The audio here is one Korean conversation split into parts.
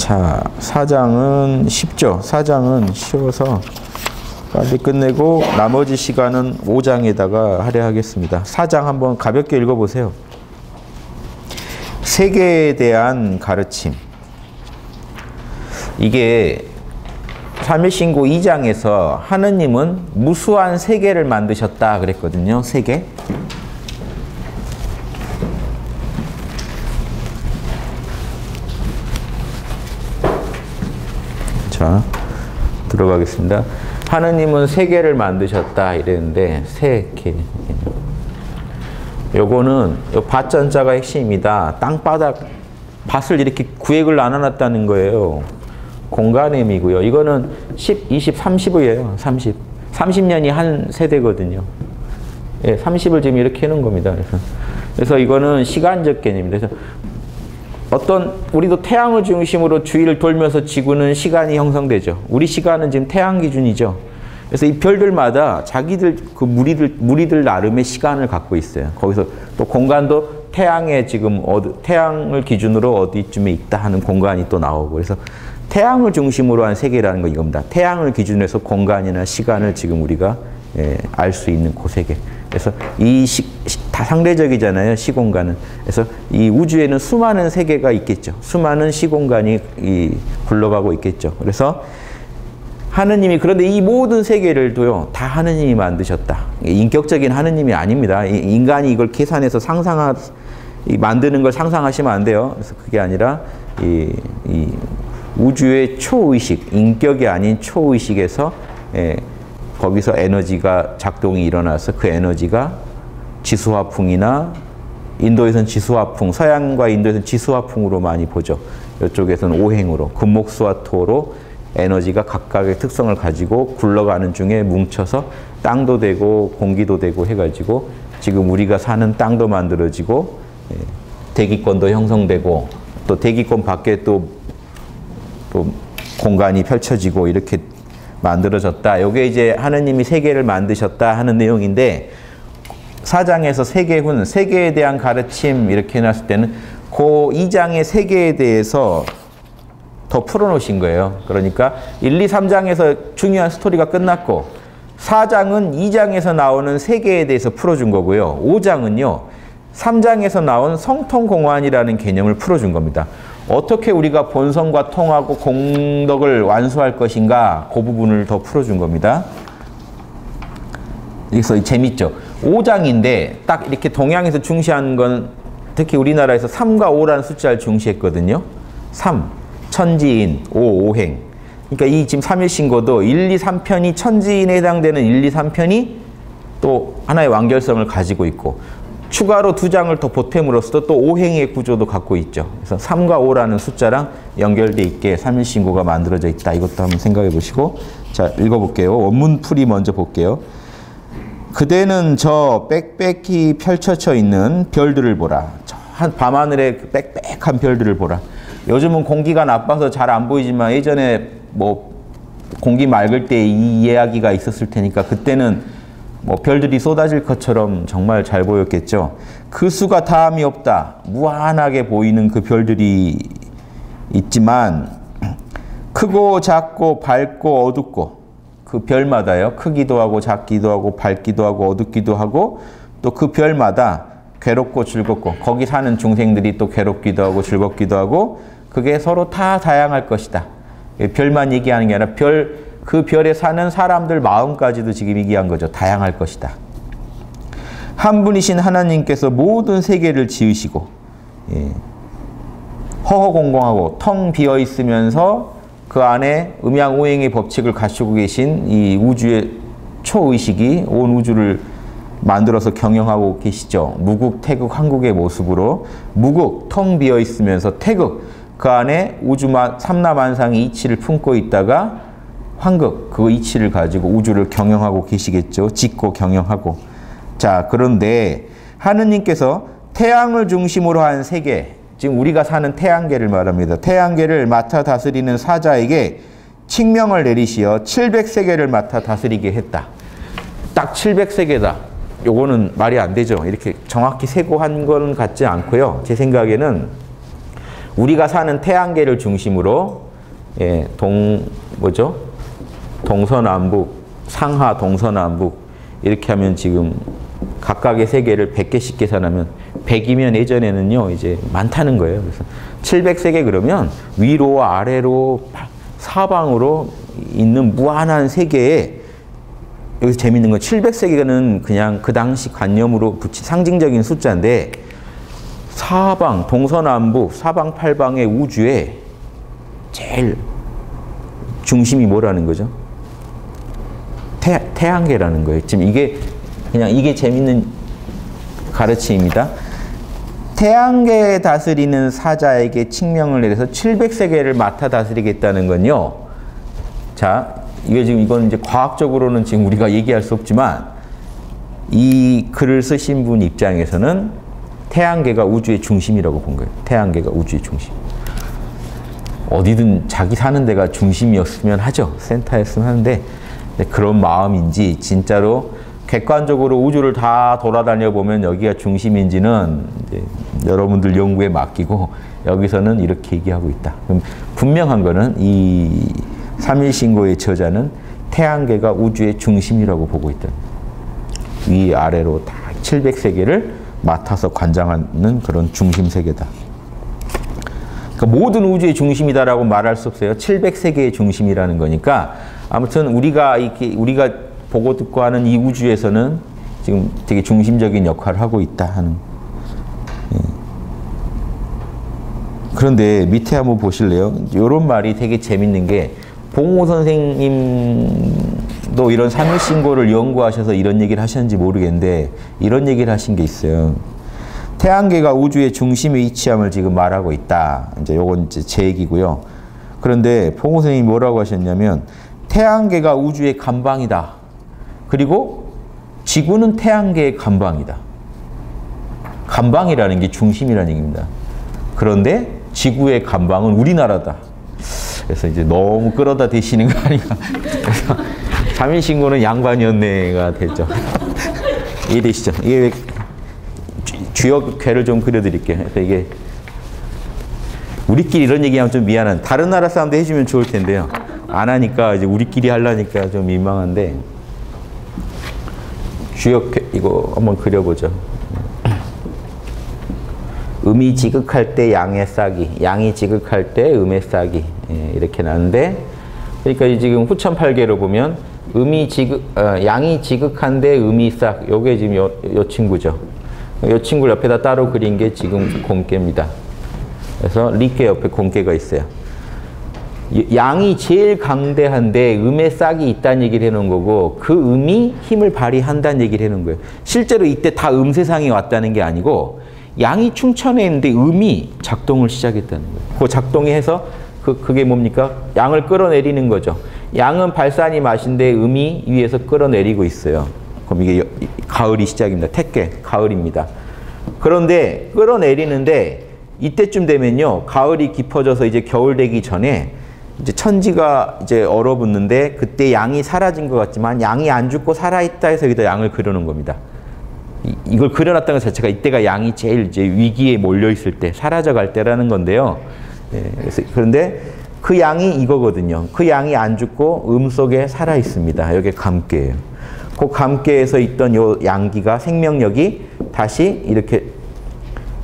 자, 4장은 쉽죠. 4장은 쉬워서 빨리 끝내고 나머지 시간은 5장에다가 할애하겠습니다. 4장 한번 가볍게 읽어보세요. 세계에 대한 가르침. 이게 삼일신고 2장에서 하느님은 무수한 세계를 만드셨다 그랬거든요. 세계. 자, 들어가겠습니다. 하느님은 세계를 만드셨다 이랬는데 세계. 요거는 요 밭전자가 핵심입니다. 땅바닥 밭을 이렇게 구획을 나눠놨다는 거예요. 공간의 의미고요. 이거는 10, 20, 30이에요. 30. 30년이 한 세대거든요. 예, 30을 지금 이렇게 해놓은 겁니다. 그래서 이거는 시간적 개념입니다. 그래서 우리도 태양을 중심으로 주위를 돌면서 지구는 시간이 형성되죠. 우리 시간은 지금 태양 기준이죠. 그래서 이 별들마다 자기들 그 무리들 나름의 시간을 갖고 있어요. 거기서 또 공간도 태양의 지금 태양을 기준으로 어디쯤에 있다 하는 공간이 또 나오고, 그래서 태양을 중심으로 한 세계라는 거 이겁니다. 태양을 기준으로 해서 공간이나 시간을 지금 우리가 알 수 있는 그 세계. 그래서 다 상대적이잖아요, 시공간은. 그래서 이 우주에는 수많은 세계가 있겠죠. 수많은 시공간이 굴러가고 있겠죠. 그래서 하느님이, 그런데 이 모든 세계를도요, 다 하느님이 만드셨다. 인격적인 하느님이 아닙니다. 인간이 이걸 계산해서 만드는 걸 상상하시면 안 돼요. 그래서 그게 아니라 이 우주의 초의식, 인격이 아닌 초의식에서 거기서 에너지가 작동이 일어나서 그 에너지가 지수화풍이나, 인도에서는 지수화풍, 서양과 인도에서는 지수화풍으로 많이 보죠. 이쪽에서는 오행으로, 금목수화 토로 에너지가 각각의 특성을 가지고 굴러가는 중에 뭉쳐서 땅도 되고 공기도 되고 해가지고 지금 우리가 사는 땅도 만들어지고 대기권도 형성되고 또 대기권 밖에 또 공간이 펼쳐지고 이렇게 만들어졌다. 이게 이제 하느님이 세계를 만드셨다 하는 내용인데, 4장에서 세계훈, 세계에 대한 가르침 이렇게 해놨을 때는 그 2장의 세계에 대해서 더 풀어놓으신 거예요. 그러니까 1, 2, 3장에서 중요한 스토리가 끝났고 4장은 2장에서 나오는 세계에 대해서 풀어준 거고요. 5장은요. 3장에서 나온 성통공환이라는 개념을 풀어준 겁니다. 어떻게 우리가 본성과 통하고 공덕을 완수할 것인가, 그 부분을 더 풀어준 겁니다. 그래서 재밌죠. 5장인데 딱 이렇게 동양에서 중시한 건 특히 우리나라에서 3과 5라는 숫자를 중시했거든요. 3, 천지인, 5, 오행. 그러니까 이 지금 3일신고도 1, 2, 3편이 천지인에 해당되는 1, 2, 3편이 또 하나의 완결성을 가지고 있고, 추가로 2장을 더 보탬으로써 또 오행의 구조도 갖고 있죠. 그래서 3과 5라는 숫자랑 연결돼 있게 3일신고가 만들어져 있다. 이것도 한번 생각해 보시고, 자, 읽어볼게요. 원문풀이 먼저 볼게요. 그대는 저 빽빽히 펼쳐져 있는 별들을 보라. 저 밤하늘의 빽빽한 별들을 보라. 요즘은 공기가 나빠서 잘 안 보이지만 예전에 뭐 공기 맑을 때 이 이야기가 있었을 테니까 그때는 뭐 별들이 쏟아질 것처럼 정말 잘 보였겠죠. 그 수가 다함이 없다. 무한하게 보이는 그 별들이 있지만 크고 작고 밝고 어둡고, 그 별마다요. 크기도 하고 작기도 하고 밝기도 하고 어둡기도 하고, 또 그 별마다 괴롭고 즐겁고, 거기 사는 중생들이 또 괴롭기도 하고 즐겁기도 하고, 그게 서로 다 다양할 것이다. 별만 얘기하는 게 아니라 그 별에 사는 사람들 마음까지도 지금 얘기한 거죠. 다양할 것이다. 한 분이신 하나님께서 모든 세계를 지으시고, 허허공공하고 텅 비어 있으면서 그 안에 음양오행의 법칙을 갖추고 계신 이 우주의 초의식이 온 우주를 만들어서 경영하고 계시죠. 무국, 태극, 한국의 모습으로 무국, 텅 비어 있으면서 태극, 그 안에 우주만 삼라만상의 이치를 품고 있다가 황극, 그 이치를 가지고 우주를 경영하고 계시겠죠. 짓고 경영하고. 자, 그런데 하느님께서 태양을 중심으로 한 세계, 지금 우리가 사는 태양계를 말합니다. 태양계를 맡아 다스리는 사자에게 칙명을 내리시어 700세계를 맡아 다스리게 했다. 딱 700세계다. 요거는 말이 안 되죠. 이렇게 정확히 세고한 건 같지 않고요. 제 생각에는 우리가 사는 태양계를 중심으로 예, 동서남북, 상하 동서남북 이렇게 하면 지금 각각의 세계를 100개씩 계산하면 100이면 예전에는요 이제 많다는 거예요. 그래서 700세계 그러면 위로 아래로 사방으로 있는 무한한 세계에 여기서 재밌는 건 700세계는 그냥 그 당시 관념으로 붙인 상징적인 숫자인데 사방, 동서남북, 사방팔방의 우주에 제일 중심이 뭐라는 거죠? 태양계라는 거예요. 지금 이게 재밌는 가르침입니다. 태양계에 다스리는 사자에게 칙명을 내려서 700세계를 맡아 다스리겠다는 건요. 자, 이건 이제 과학적으로는 지금 우리가 얘기할 수 없지만 이 글을 쓰신 분 입장에서는 태양계가 우주의 중심이라고 본 거예요. 태양계가 우주의 중심. 어디든 자기 사는 데가 중심이었으면 하죠. 센터였으면 하는데 그런 마음인지 진짜로 객관적으로 우주를 다 돌아다녀 보면 여기가 중심인지는 이제 여러분들 연구에 맡기고 여기서는 이렇게 얘기하고 있다. 그럼 분명한 거는 이 삼일신고의 저자는 태양계가 우주의 중심이라고 보고 있다. 위아래로 다 700세계를 맡아서 관장하는 그런 중심세계다. 그러니까 모든 우주의 중심이다라고 말할 수 없어요. 700세계의 중심이라는 거니까 아무튼 우리가 보고 듣고 하는 이 우주에서는 지금 되게 중심적인 역할을 하고 있다 하는. 예. 그런데 밑에 한번 보실래요? 이런 말이 되게 재밌는 게 봉호 선생님도 이런 삼일신고를 연구하셔서 이런 얘기를 하셨는지 모르겠는데 이런 얘기를 하신 게 있어요. 태양계가 우주의 중심에 위치함을 지금 말하고 있다. 이제 요건 이제 제 얘기고요. 그런데 봉호 선생님이 뭐라고 하셨냐면 태양계가 우주의 감방이다. 그리고 지구는 태양계의 감방이다. 감방이라는 게 중심이라는 얘기입니다. 그런데 지구의 감방은 우리나라다. 그래서 이제 너무 끌어다 대시는 거 아닌가. 그래서 삼일신고는 양반연애가 됐죠. 이해되시죠? 이게 주역회를 좀 그려드릴게요. 그래서 이게 우리끼리 이런 얘기하면 좀 미안한. 다른 나라 사람도 해주면 좋을 텐데요. 안 하니까 이제 우리끼리 하려니까 좀 민망한데 주역회 이거 한번 그려보죠. 음이 지극할 때 양의 싹이, 양이 지극할 때 음의 싹이 이렇게 나는데 그러니까 지금 후천팔계로 보면 양이 지극한데 음이 싹 요게 지금 요 친구죠. 요 친구를 옆에다 따로 그린 게 지금 공깨입니다. 그래서 리깨 옆에 공깨가 있어요. 양이 제일 강대한데 음의 싹이 있다는 얘기를 해놓은 거고 그 음이 힘을 발휘한다는 얘기를 해놓은 거예요. 실제로 이때 다 음세상이 왔다는 게 아니고 양이 충천해 있는데 음이 작동을 시작했다는 거예요. 그 작동이 해서 그게 뭡니까? 양을 끌어내리는 거죠. 양은 발산이 마신데 음이 위에서 끌어내리고 있어요. 그럼 이게 가을이 시작입니다. 택계, 가을입니다. 그런데 끌어내리는데 이때쯤 되면요. 가을이 깊어져서 이제 겨울 되기 전에 이제 천지가 이제 얼어붙는데 그때 양이 사라진 것 같지만 양이 안 죽고 살아있다 해서 여기다 양을 그려놓은 겁니다. 이걸 그려놨다는 것 자체가 이때가 양이 제일 이제 위기에 몰려있을 때 사라져갈 때라는 건데요. 그런데 그 양이 이거거든요. 그 양이 안 죽고 음 속에 살아있습니다. 여기 감깨예요. 그 감깨에서 있던 요 양기가 생명력이 다시 이렇게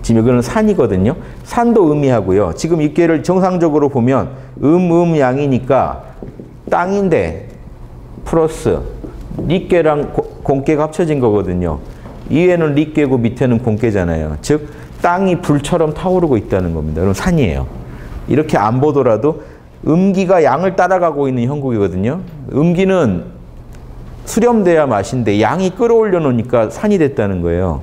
지금 여기는 산이거든요. 산도 음이하고요. 지금 이 꾀를 정상적으로 보면 양이니까 땅인데 플러스 리깨랑 공깨가 합쳐진 거거든요. 위에는 리깨고 밑에는 공깨잖아요. 즉 땅이 불처럼 타오르고 있다는 겁니다. 그럼 산이에요. 이렇게 안 보더라도 음기가 양을 따라가고 있는 형국이거든요. 음기는 수렴돼야 맛인데 양이 끌어올려 놓으니까 산이 됐다는 거예요.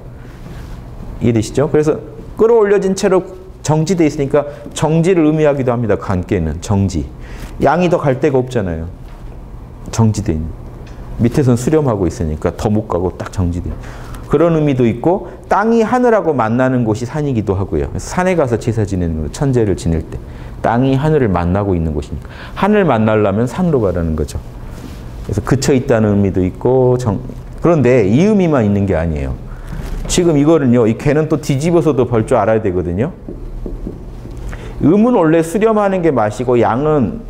이해되시죠? 그래서 끌어올려진 채로 정지돼 있으니까 정지를 의미하기도 합니다. 간깨는 정지. 양이 더 갈 데가 없잖아요. 정지돼 있는. 밑에서는 수렴하고 있으니까 더 못 가고 딱 정지돼. 그런 의미도 있고 땅이 하늘하고 만나는 곳이 산이기도 하고요. 그래서 산에 가서 제사 지내는 거예요. 천제를 지낼 때. 땅이 하늘을 만나고 있는 곳이니까. 하늘 만나려면 산으로 가라는 거죠. 그래서 그쳐 있다는 의미도 있고 그런데 이 의미만 있는 게 아니에요. 지금 이거는요. 이 개는 또 뒤집어서도 볼 줄 알아야 되거든요. 음은 원래 수렴하는 게 맛이고 양은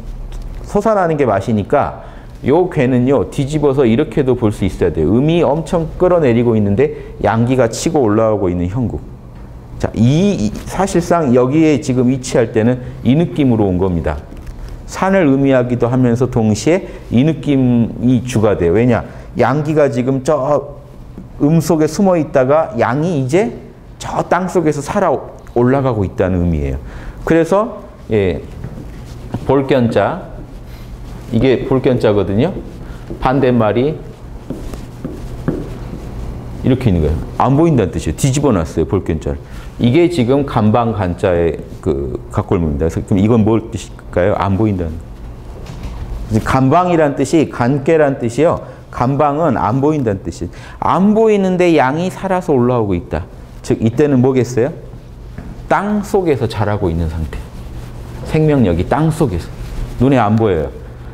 솟아나는 게 맛이니까 요 괴는요 뒤집어서 이렇게도 볼 수 있어야 돼요. 음이 엄청 끌어내리고 있는데 양기가 치고 올라오고 있는 형국. 자, 사실상 여기에 지금 위치할 때는 이 느낌으로 온 겁니다. 산을 의미하기도 하면서 동시에 이 느낌이 주가 돼요. 왜냐? 양기가 지금 저 속에 숨어 있다가 양이 이제 저 땅 속에서 살아 올라가고 있다는 의미예요. 그래서 예, 볼견자, 이게 볼견자거든요. 반대말이 이렇게 있는 거예요. 안 보인다는 뜻이에요. 뒤집어 놨어요, 볼견자를. 이게 지금 간방 간자의 그 각골문입니다. 그래서 그럼 이건 뭘 뜻일까요? 안 보인다는 거예요. 간방이란 뜻이 간깨란 뜻이요. 간방은 안 보인다는 뜻이에요. 안 보이는데 양이 살아서 올라오고 있다. 즉 이때는 뭐겠어요? 땅 속에서 자라고 있는 상태. 생명력이 땅 속에서. 눈에 안 보여요.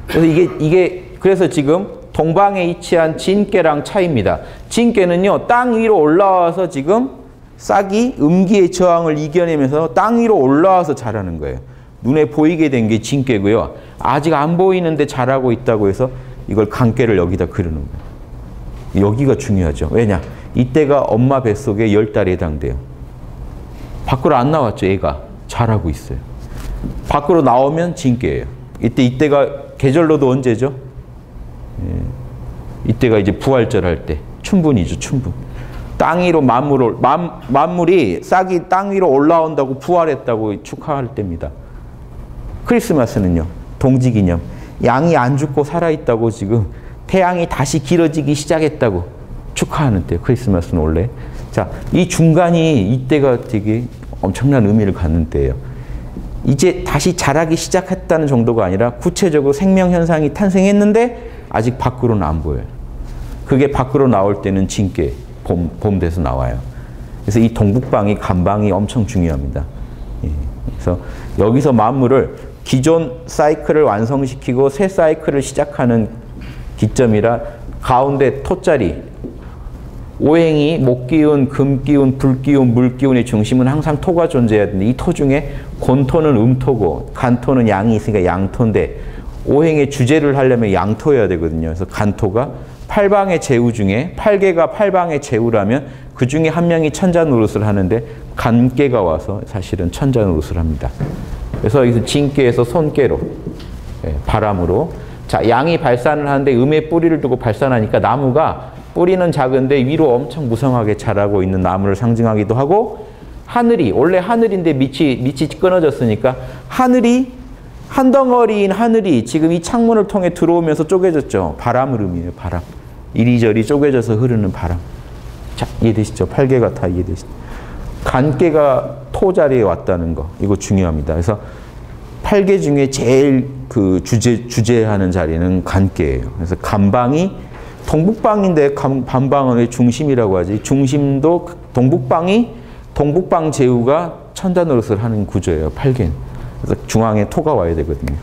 그래서 그래서 지금 동방에 위치한 진깨랑 차이입니다. 진깨는요, 땅 위로 올라와서 지금 싹이 음기의 저항을 이겨내면서 땅 위로 올라와서 자라는 거예요. 눈에 보이게 된 게 진깨고요. 아직 안 보이는데 자라고 있다고 해서 이걸 간깨를 여기다 그리는 거예요. 여기가 중요하죠. 왜냐? 이때가 엄마 뱃속에 10달에 해당돼요. 밖으로 안 나왔죠, 애가. 자라고 있어요. 밖으로 나오면 진깨예요. 이때가 계절로도 언제죠? 예. 이때가 이제 부활절 할 때. 춘분이죠, 춘분. 땅 위로 만물이 싹이 땅 위로 올라온다고 부활했다고 축하할 때입니다. 크리스마스는요, 동지기념. 양이 안 죽고 살아있다고 지금 태양이 다시 길어지기 시작했다고 축하하는 때예요. 크리스마스는 원래. 자, 이 중간이 이때가 되게 엄청난 의미를 갖는 때예요. 이제 다시 자라기 시작했다는 정도가 아니라 구체적으로 생명현상이 탄생했는데 아직 밖으로는 안 보여요. 그게 밖으로 나올 때는 진깨, 봄 돼서 나와요. 그래서 이 동북방이 간방이 엄청 중요합니다. 예. 그래서 여기서 만물을 기존 사이클을 완성시키고 새 사이클을 시작하는 기점이라 가운데 토자리, 오행이 목기운, 금기운, 불기운, 물기운의 중심은 항상 토가 존재해야 되는데 이 토 중에 곤토는 음토고 간토는 양이 있으니까 양토인데 오행의 주제를 하려면 양토여야 되거든요. 그래서 간토가 8방의 제우 중에 8개가 8방의 제우라면 그 중에 한 명이 천자 노릇을 하는데 간깨가 와서 사실은 천자 노릇을 합니다. 그래서 여기서 진깨에서 손깨로 바람으로 자 양이 발산을 하는데 음의 뿌리를 두고 발산하니까 나무가 뿌리는 작은데 위로 엄청 무성하게 자라고 있는 나무를 상징하기도 하고 하늘이 원래 하늘인데 밑이 끊어졌으니까 하늘이 한 덩어리인 하늘이 지금 이 창문을 통해 들어오면서 쪼개졌죠. 바람을 의미해요. 바람. 이리저리 쪼개져서 흐르는 바람. 자, 이해되시죠? 8개가 다 이해되시죠? 간깨가 토 자리에 왔다는 거. 이거 중요합니다. 그래서 8개 중에 제일 그 주제하는 자리는 간깨예요. 그래서 간방이 동북방인데 반방은 중심이라고 하지. 중심도 동북방 제후가 천자 노릇을 하는 구조예요. 8개는. 그래서 중앙에 토가 와야 되거든요.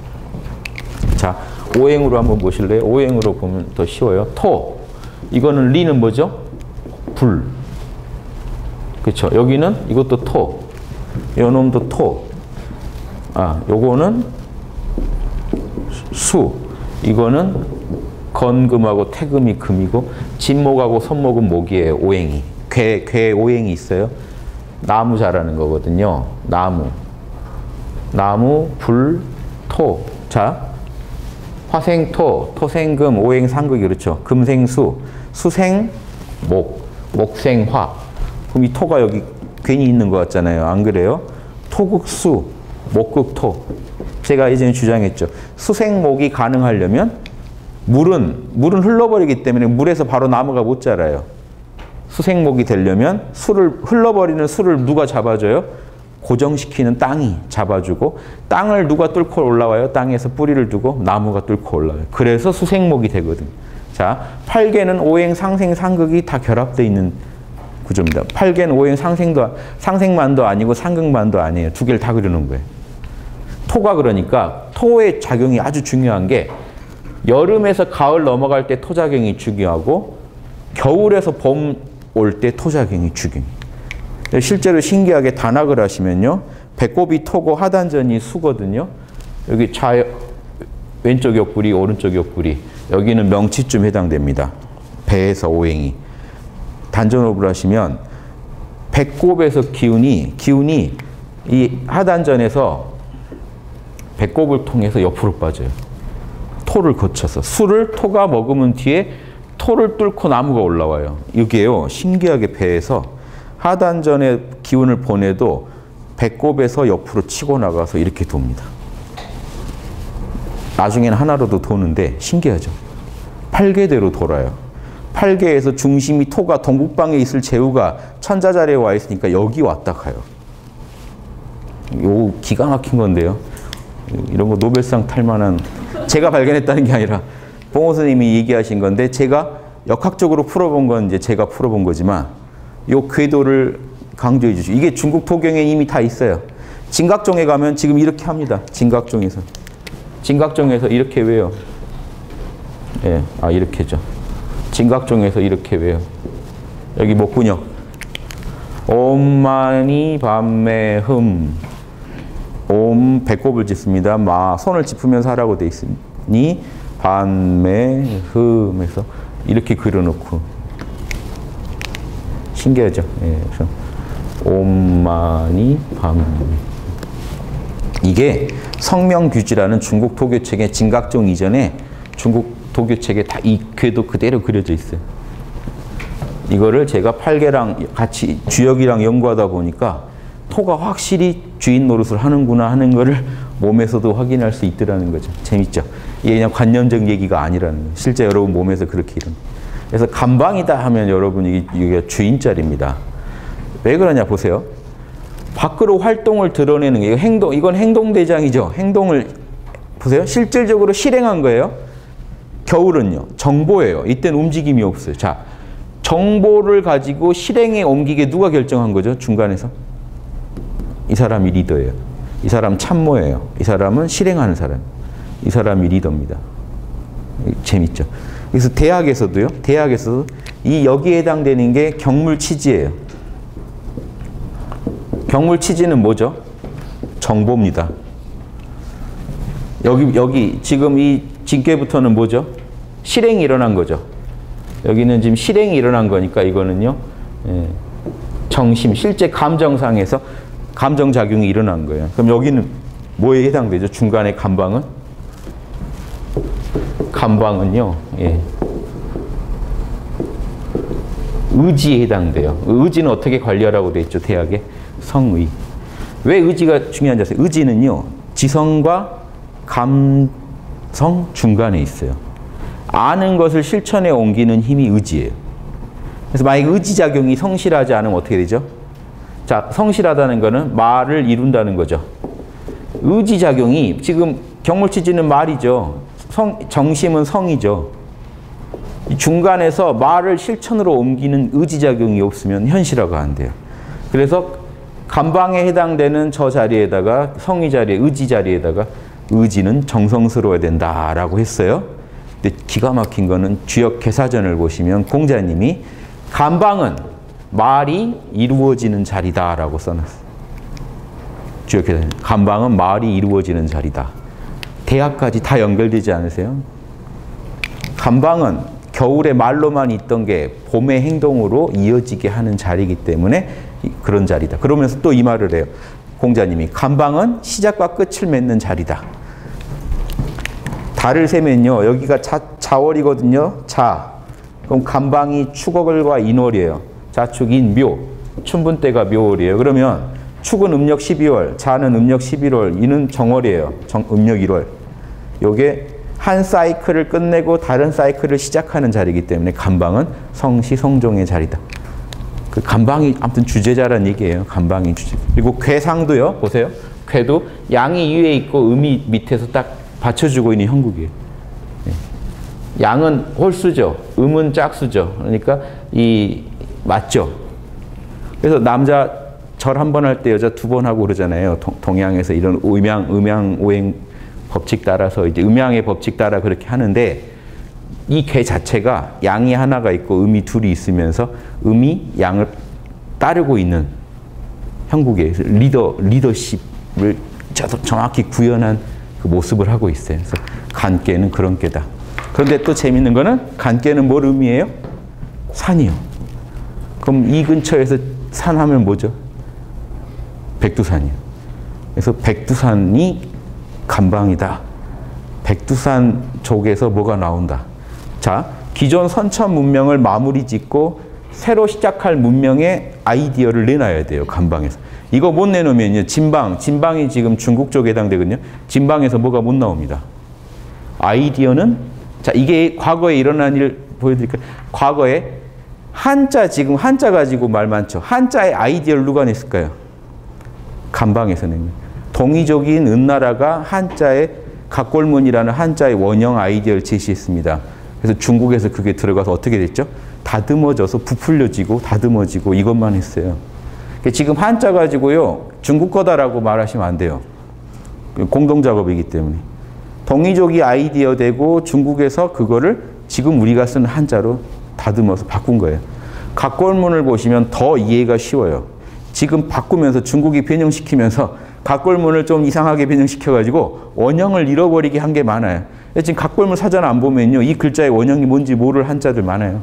자, 오행으로 한번 보실래요? 오행으로 보면 더 쉬워요. 토. 이거는 리는 뭐죠? 불. 그렇죠. 여기는 이것도 토. 요놈도 토. 아, 요거는 수. 이거는 건금하고 태금이 금이고 진목하고 손목은 목이에요. 오행이. 괴 오행이 있어요. 나무 자라는 거거든요. 나무, 불, 토. 자, 화생토, 토생금, 오행상극이 그렇죠. 금생수, 수생목, 목생화. 그럼 이 토가 여기 괜히 있는 것 같잖아요. 안 그래요? 토극수, 목극토. 제가 예전에 주장했죠. 수생목이 가능하려면 물은 흘러버리기 때문에 물에서 바로 나무가 못 자라요. 수생목이 되려면 흘러버리는 수를 누가 잡아줘요? 고정시키는 땅이 잡아주고 땅을 누가 뚫고 올라와요? 땅에서 뿌리를 두고 나무가 뚫고 올라와요. 그래서 수생목이 되거든요. 자, 8개는 오행, 상생, 상극이 다 결합되어 있는 구조입니다. 8개는 오행, 상생만도 아니고 상극만도 아니에요. 두 개를 다 그려놓은 거예요. 토가 그러니까 토의 작용이 아주 중요한 게 여름에서 가을 넘어갈 때 토작용이 중요하고 겨울에서 봄 올 때 토작용이 중요해요. 실제로 신기하게 단학을 하시면요. 배꼽이 토고 하단전이 수거든요. 여기 왼쪽 옆구리, 오른쪽 옆구리. 여기는 명치쯤 해당됩니다. 배에서 오행이. 단전호흡을 하시면 배꼽에서 기운이 이 하단전에서 배꼽을 통해서 옆으로 빠져요. 토를 거쳐서. 술을 토가 먹으면 뒤에 토를 뚫고 나무가 올라와요. 이게요, 신기하게 배에서 하단전에 기운을 보내도 배꼽에서 옆으로 치고 나가서 이렇게 돕니다. 나중에는 하나로도 도는데 신기하죠. 팔계대로 돌아요. 팔계에서 중심이 토가 동북방에 있을 제우가 천자자리에 와 있으니까 여기 왔다 가요. 요 기가 막힌 건데요. 이런 거 노벨상 탈 만한, 제가 발견했다는 게 아니라 봉호 선생님이 얘기하신 건데 제가 역학적으로 풀어본 건 이제 제가 풀어본 거지만 요 궤도를 강조해 주시고, 이게 중국 도경에 이미 다 있어요. 진각종에 가면 지금 이렇게 합니다. 진각종에서 이렇게 외요. 예, 이렇게죠. 진각종에서 이렇게 외요. 여기 목근역. 옴마니 밤매 흠. 옴 배꼽을 짚습니다. 마 손을 짚으면서 하라고 돼 있으니 밤매 흠에서 이렇게 그려놓고. 신기하죠. 예, 그래서 옴마니 밤매. 이게 성명규지라는 중국 도교책의 진각종 이전에 중국 도교책에 다 이 궤도 그대로 그려져 있어요. 이거를 제가 팔계랑 같이 주역이랑 연구하다 보니까 토가 확실히 주인 노릇을 하는구나 하는 거를 몸에서도 확인할 수 있더라는 거죠. 재밌죠? 이게 그냥 관념적 얘기가 아니라는 거예요. 실제 여러분 몸에서 그렇게 일어나요. 그래서 감방이다 하면 여러분 이게 주인자리입니다. 왜 그러냐 보세요. 밖으로 활동을 드러내는 게 이건 행동대장이죠. 행동을 보세요. 실질적으로 실행한 거예요. 겨울은요. 정보예요. 이때는 움직임이 없어요. 자, 정보를 가지고 실행에 옮기게 누가 결정한 거죠? 중간에서. 이 사람이 리더예요. 이 사람 참모예요. 이 사람은 실행하는 사람. 이 사람이 리더입니다. 재밌죠? 그래서 대학에서도 이 여기에 해당되는 게 경물치지예요. 경물치지는 뭐죠? 정보입니다. 여기 지금 이 진계부터는 뭐죠? 실행이 일어난 거죠. 여기는 지금 실행이 일어난 거니까 이거는요. 예, 정심, 실제 감정상에서 감정작용이 일어난 거예요. 그럼 여기는 뭐에 해당되죠? 중간에 감방은? 감방은요. 예, 의지에 해당돼요. 의지는 어떻게 관리하라고 돼 있죠? 대학에? 성의. 왜 의지가 중요한지 아세요? 의지는요. 지성과 감성 중간에 있어요. 아는 것을 실천에 옮기는 힘이 의지예요. 그래서 만약에 의지작용이 성실하지 않으면 어떻게 되죠? 자, 성실하다는 거는 말을 이룬다는 거죠. 의지작용이 지금 경물치지는 말이죠. 정심은 성이죠. 중간에서 말을 실천으로 옮기는 의지작용이 없으면 현실화가 안 돼요. 그래서 감방에 해당되는 저 자리에다가 성의 자리에, 의지 자리에다가 의지는 정성스러워야 된다라고 했어요. 근데 기가 막힌 거는 주역 개사전을 보시면 공자님이 감방은 말이 이루어지는 자리다라고 써놨어요. 주역 개사전. 감방은 말이 이루어지는 자리다. 대학까지 다 연결되지 않으세요? 감방은 겨울에 말로만 있던 게 봄의 행동으로 이어지게 하는 자리이기 때문에 그런 자리다. 그러면서 또 이 말을 해요. 공자님이 감방은 시작과 끝을 맺는 자리다. 달을 세면요. 여기가 자월이거든요. 자. 그럼 감방이 축월과 인월이에요. 자축인 묘. 춘분 때가 묘월이에요. 그러면 축은 음력 12월, 자는 음력 11월, 이는 정월이에요. 음력 1월. 요게 한 사이클을 끝내고 다른 사이클을 시작하는 자리이기 때문에 감방은 성시 성종의 자리다. 그 감방이 아무튼 주제자란 얘기예요. 감방이 주제. 그리고 궤상도요. 보세요. 궤도 양이 위에 있고 음이 밑에서 딱 받쳐주고 있는 형국이에요. 양은 홀수죠. 음은 짝수죠. 그러니까 맞죠. 그래서 남자 절 한 번 할 때 여자 두 번 하고 그러잖아요. 동양에서 이런 음양 오행 법칙 따라서 이제 음양의 법칙 따라 그렇게 하는데 이 궤 자체가 양이 하나가 있고 음이 둘이 있으면서 음이 양을 따르고 있는 형국의 리더십을 정확히 구현한 그 모습을 하고 있어요. 그래서 간께는 그런 께다. 그런데 또 재밌는 거는 간께는 뭘 의미해요? 산이요. 그럼 이 근처에서 산 하면 뭐죠? 백두산이요. 그래서 백두산이 간방이다. 백두산 쪽에서 뭐가 나온다. 자, 기존 선천 문명을 마무리 짓고 새로 시작할 문명의 아이디어를 내놔야 돼요. 간방에서. 이거 못 내놓으면요. 진방이 지금 중국 쪽에 해당되거든요. 진방에서 뭐가 못 나옵니다. 아이디어는, 자, 이게 과거에 일어난 일 보여드릴까요? 과거에 지금 한자 가지고 말 많죠. 한자의 아이디어를 누가 냈을까요? 간방에서 낸 거예요. 동이족인 은나라가 한자의 각골문이라는 한자의 원형 아이디어를 제시했습니다. 그래서 중국에서 그게 들어가서 어떻게 됐죠? 다듬어져서 부풀려지고 다듬어지고 이것만 했어요. 지금 한자 가지고요. 중국 거다라고 말하시면 안 돼요. 공동작업이기 때문에. 동이족이 아이디어 되고 중국에서 그거를 지금 우리가 쓰는 한자로 다듬어서 바꾼 거예요. 각골문을 보시면 더 이해가 쉬워요. 지금 바꾸면서 중국이 변형시키면서 각골문을 좀 이상하게 변형시켜가지고 원형을 잃어버리게 한 게 많아요. 지금 각골문 사전 안 보면요. 이 글자의 원형이 뭔지 모를 한자들 많아요.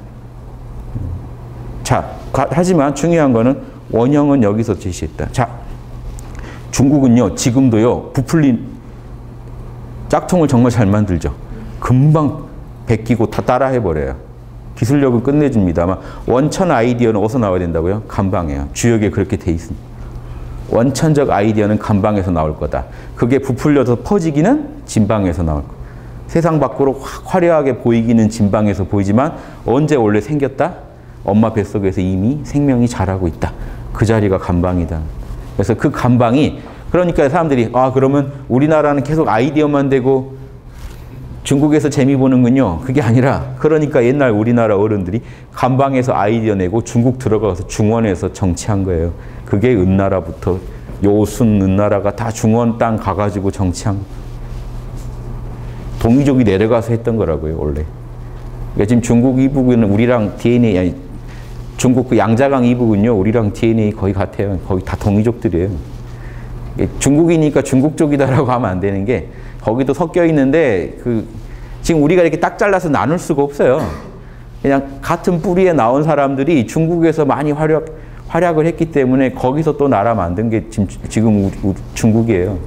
자, 하지만 중요한 거는 원형은 여기서 제시했다. 자, 중국은요. 지금도요. 부풀린 짝퉁을 정말 잘 만들죠. 금방 베끼고 다 따라해버려요. 기술력은 끝내줍니다만 원천 아이디어는 어디서 나와야 된다고요? 간방이에요. 주역에 그렇게 돼 있습니다. 원천적 아이디어는 간방에서 나올 거다. 그게 부풀려서 퍼지기는 진방에서 나올 거다. 세상 밖으로 화려하게 보이기는 진방에서 보이지만 언제 원래 생겼다? 엄마 뱃속에서 이미 생명이 자라고 있다. 그 자리가 간방이다. 그래서 그 간방이, 그러니까 사람들이 그러면 우리나라는 계속 아이디어만 되고 중국에서 재미 보는군요. 그게 아니라, 그러니까 옛날 우리나라 어른들이 간방에서 아이디어 내고 중국 들어가서 중원에서 정치한 거예요. 그게 은나라부터 요순 은나라가 다 중원 땅 가가지고 정치한, 동이족이 내려가서 했던 거라고요, 원래. 그러니까 지금 중국 이북은 우리랑 DNA, 아니, 중국 그 양자강 이북은요, 우리랑 DNA 거의 같아요. 거의 다 동이족들이에요. 중국이니까 중국 쪽이다라고 하면 안 되는 게, 거기도 섞여 있는데 지금 우리가 이렇게 딱 잘라서 나눌 수가 없어요. 그냥 같은 뿌리에 나온 사람들이 중국에서 많이 활약을 했기 때문에 거기서 또 나라 만든 게 지금 중국이에요.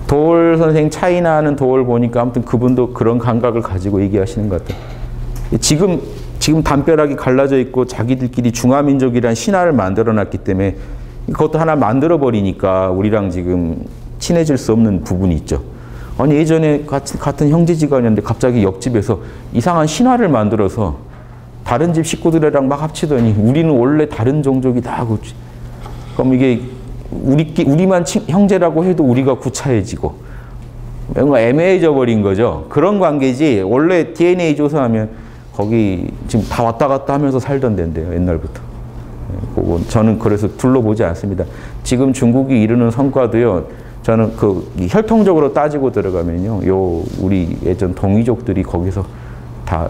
도올 선생 차이나 하는 도올 보니까 아무튼 그분도 그런 감각을 가지고 얘기하시는 것 같아요. 지금 담벼락이 갈라져 있고 자기들끼리 중화민족이라는 신화를 만들어 놨기 때문에 그것도 하나 만들어 버리니까 우리랑 지금 친해질 수 없는 부분이 있죠. 아니, 예전에 같은 형제지간이었는데 갑자기 옆집에서 이상한 신화를 만들어서 다른 집 식구들이랑 막 합치더니 우리는 원래 다른 종족이다 하고, 그럼 이게 우리만 형제라고 해도 우리가 구차해지고 뭔가 애매해져 버린 거죠. 그런 관계지 원래 DNA 조사하면 거기 지금 다 왔다 갔다 하면서 살던 데인데요. 옛날부터. 저는 그래서 둘러보지 않습니다. 지금 중국이 이루는 성과도요. 저는 혈통적으로 따지고 들어가면요. 우리 예전 동이족들이 거기서 다